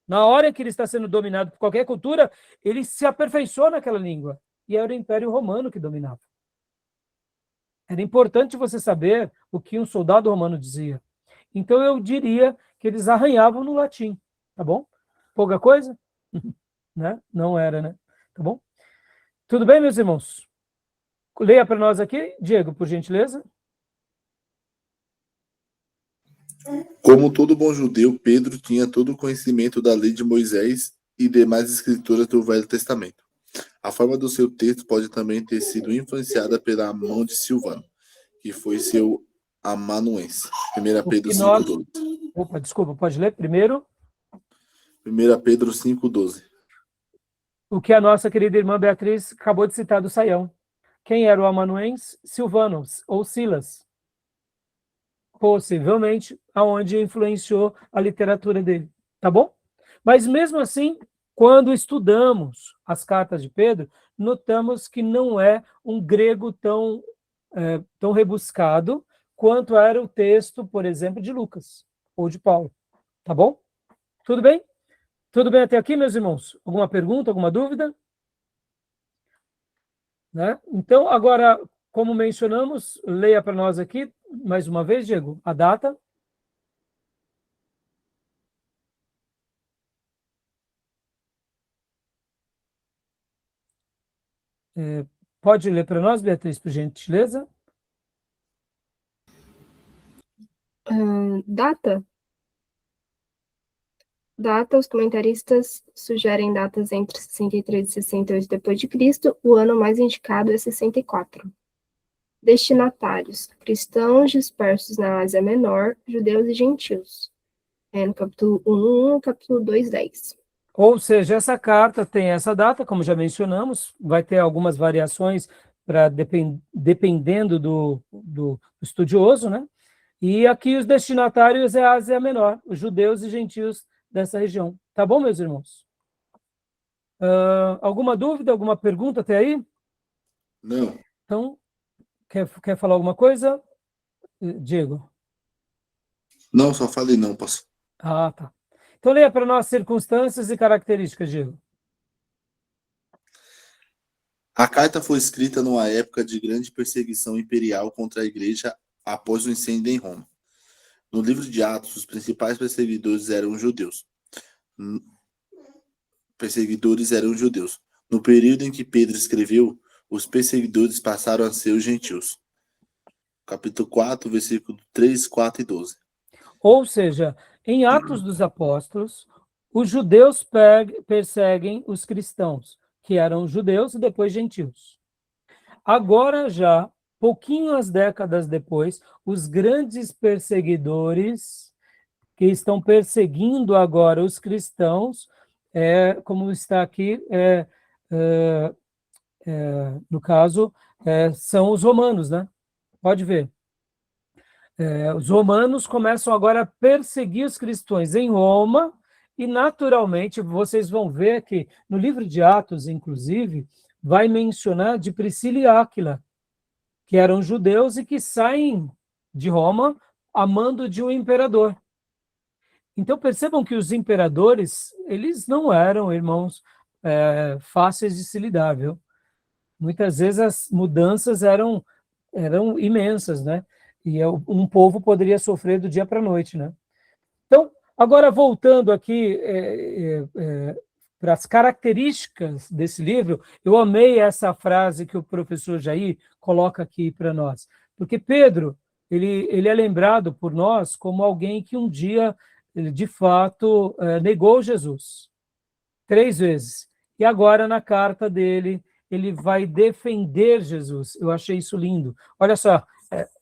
na hora que ele está sendo dominado por qualquer cultura, ele se aperfeiçoa naquela língua. E era o Império Romano que dominava. Era importante você saber o que um soldado romano dizia. Então eu diria que eles arranhavam no latim, tá bom? Pouca coisa? Né? Não era, né? Tá bom? Tudo bem, meus irmãos? Leia para nós aqui, Diego, por gentileza. Como todo bom judeu, Pedro tinha todo o conhecimento da lei de Moisés e demais escrituras do Velho Testamento. A forma do seu texto pode também ter sido influenciada pela mão de Silvano, que foi seu amanuense. 1 Pedro 5,12. Opa, desculpa, pode ler primeiro? 1 Pedro 5,12. O que a nossa querida irmã Beatriz acabou de citar do Saião. Quem era o amanuense? Silvano, ou Silas. Possivelmente, aonde influenciou a literatura dele. Tá bom? Mas mesmo assim, quando estudamos as cartas de Pedro, notamos que não é um grego tão rebuscado quanto era o texto, por exemplo, de Lucas ou de Paulo. Tá bom? Tudo bem? Tudo bem até aqui, meus irmãos? Alguma pergunta, alguma dúvida? Né? Então, agora, como mencionamos, leia para nós aqui, mais uma vez, Diego, a data. Pode ler para nós, Beatriz, por gentileza? Data? Data, os comentaristas sugerem datas entre 63 e 68 d.C., o ano mais indicado é 64. Destinatários, cristãos dispersos na Ásia Menor, judeus e gentios. No capítulo 1, capítulo 2, 10. Ou seja, essa carta tem essa data, como já mencionamos, vai ter algumas variações dependendo do estudioso, né? E aqui os destinatários é a Ásia Menor, os judeus e gentios dessa região. Tá bom, meus irmãos? Alguma dúvida, alguma pergunta até aí? Não. Então, quer falar alguma coisa, Diego? Não, só falei não, pastor. Ah, tá. Então, leia para nós circunstâncias e características, Diego. A carta foi escrita numa época de grande perseguição imperial contra a igreja após o incêndio em Roma. No livro de Atos, os principais perseguidores eram judeus. No período em que Pedro escreveu, os perseguidores passaram a ser os gentios. Capítulo 4, versículo 3, 4 e 12. Ou seja, em Atos dos Apóstolos, os judeus perseguem os cristãos, que eram judeus e depois gentios. Agora já, pouquinhas décadas depois, os grandes perseguidores que estão perseguindo agora os cristãos, como está aqui, no caso, são os romanos, né? Pode ver. Os romanos começam agora a perseguir os cristãos em Roma, e naturalmente vocês vão ver que no livro de Atos, inclusive, vai mencionar de Priscila e Áquila, que eram judeus e que saem de Roma a mando de um imperador. Então percebam que os imperadores, eles não eram, irmãos, fáceis de se lidar, viu? Muitas vezes as mudanças eram imensas, né? E um povo poderia sofrer do dia para a noite, né? Então, agora voltando aqui para as características desse livro, eu amei essa frase que o professor Jair coloca aqui para nós, porque Pedro, ele é lembrado por nós como alguém que um dia, ele, de fato, negou Jesus 3 vezes, e agora na carta dele, ele vai defender Jesus. Eu achei isso lindo. Olha só,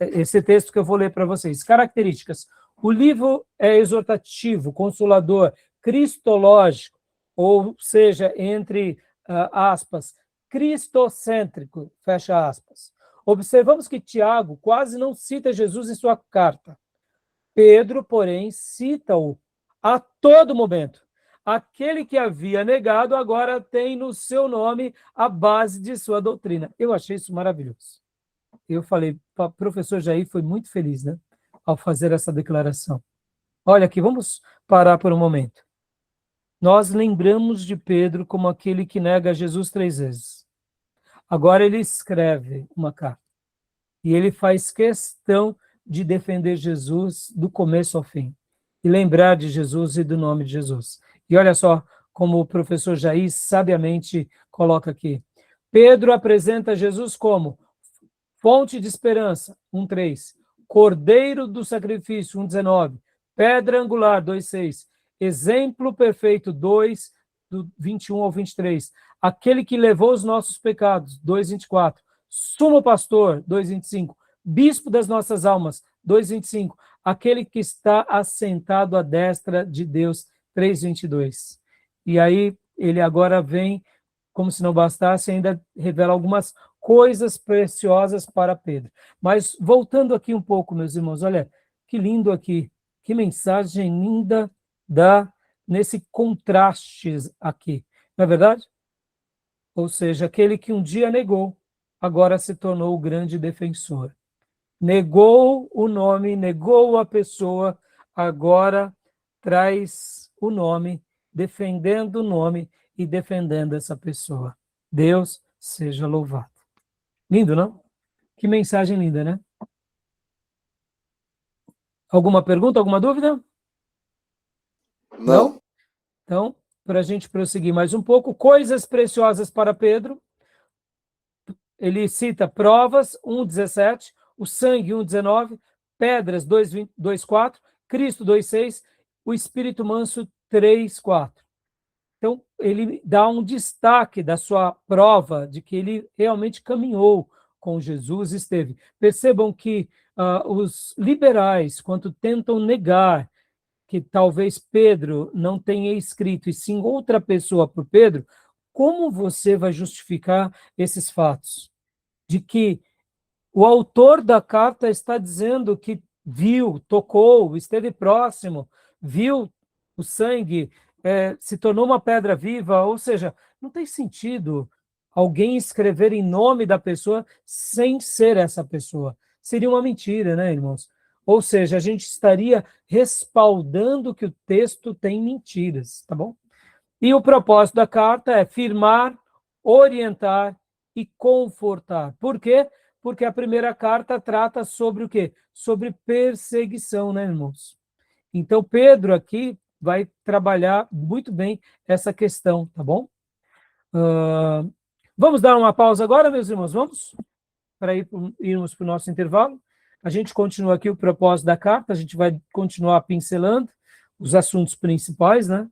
esse texto que eu vou ler para vocês. Características. O livro é exortativo, consolador, cristológico, ou seja, entre aspas, cristocêntrico, fecha aspas. Observamos que Tiago quase não cita Jesus em sua carta. Pedro, porém, cita-o a todo momento. Aquele que havia negado agora tem no seu nome a base de sua doutrina. Eu achei isso maravilhoso. Eu falei, o professor Jair foi muito feliz, né, ao fazer essa declaração. Olha aqui, vamos parar por um momento. Nós lembramos de Pedro como aquele que nega Jesus 3 vezes. Agora ele escreve uma carta. E ele faz questão de defender Jesus do começo ao fim. E lembrar de Jesus e do nome de Jesus. E olha só como o professor Jair sabiamente coloca aqui. Pedro apresenta Jesus como fonte de esperança, 1:3. Cordeiro do sacrifício, 1:19. Pedra angular, 2:6. Exemplo perfeito, 2, do 21 ao 23. Aquele que levou os nossos pecados, 2:24. Sumo pastor, 2:25. Bispo das nossas almas, 2:25. Aquele que está assentado à destra de Deus, 3:22. E aí ele agora vem, como se não bastasse, ainda revela algumas coisas preciosas para Pedro. Mas voltando aqui um pouco, meus irmãos, olha, que lindo aqui, que mensagem linda dá nesse contraste aqui, não é verdade? Ou seja, aquele que um dia negou, agora se tornou o grande defensor. Negou o nome, negou a pessoa, agora traz o nome, defendendo o nome e defendendo essa pessoa. Deus seja louvado. Lindo, não? Que mensagem linda, né? Alguma pergunta, alguma dúvida? Não? Então, para a gente prosseguir mais um pouco, coisas preciosas para Pedro. Ele cita provas, 1:17, o sangue, 1:19, pedras, 2:4, Cristo, 2:6, o Espírito Manso, 3:4. Então, ele dá um destaque da sua prova de que ele realmente caminhou com Jesus e esteve. Percebam que os liberais, quando tentam negar que talvez Pedro não tenha escrito, e sim outra pessoa por Pedro, como você vai justificar esses fatos? De que o autor da carta está dizendo que viu, tocou, esteve próximo, viu o sangue, se tornou uma pedra viva, ou seja, não tem sentido alguém escrever em nome da pessoa sem ser essa pessoa. Seria uma mentira, né, irmãos? Ou seja, a gente estaria respaldando que o texto tem mentiras, tá bom? E o propósito da carta é firmar, orientar e confortar. Por quê? Porque a primeira carta trata sobre o quê? Sobre perseguição, né, irmãos? Então, Pedro aqui vai trabalhar muito bem essa questão, tá bom? Vamos dar uma pausa agora, meus irmãos? Vamos? Para irmos para o nosso intervalo. A gente continua aqui o propósito da carta, a gente vai continuar pincelando os assuntos principais, né?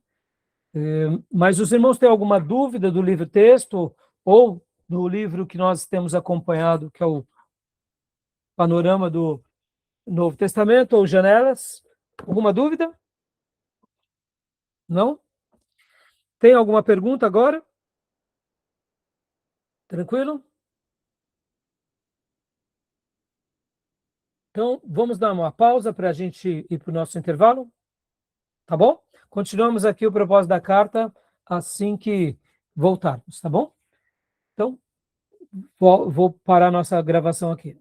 Mas os irmãos têm alguma dúvida do livro-texto ou do livro que nós temos acompanhado, que é o Panorama do Novo Testamento, ou Janelas? Alguma dúvida? Não? Tem alguma pergunta agora? Tranquilo? Então, vamos dar uma pausa para a gente ir para o nosso intervalo? Tá bom? Continuamos aqui o propósito da carta assim que voltarmos, tá bom? Então, vou parar a nossa gravação aqui.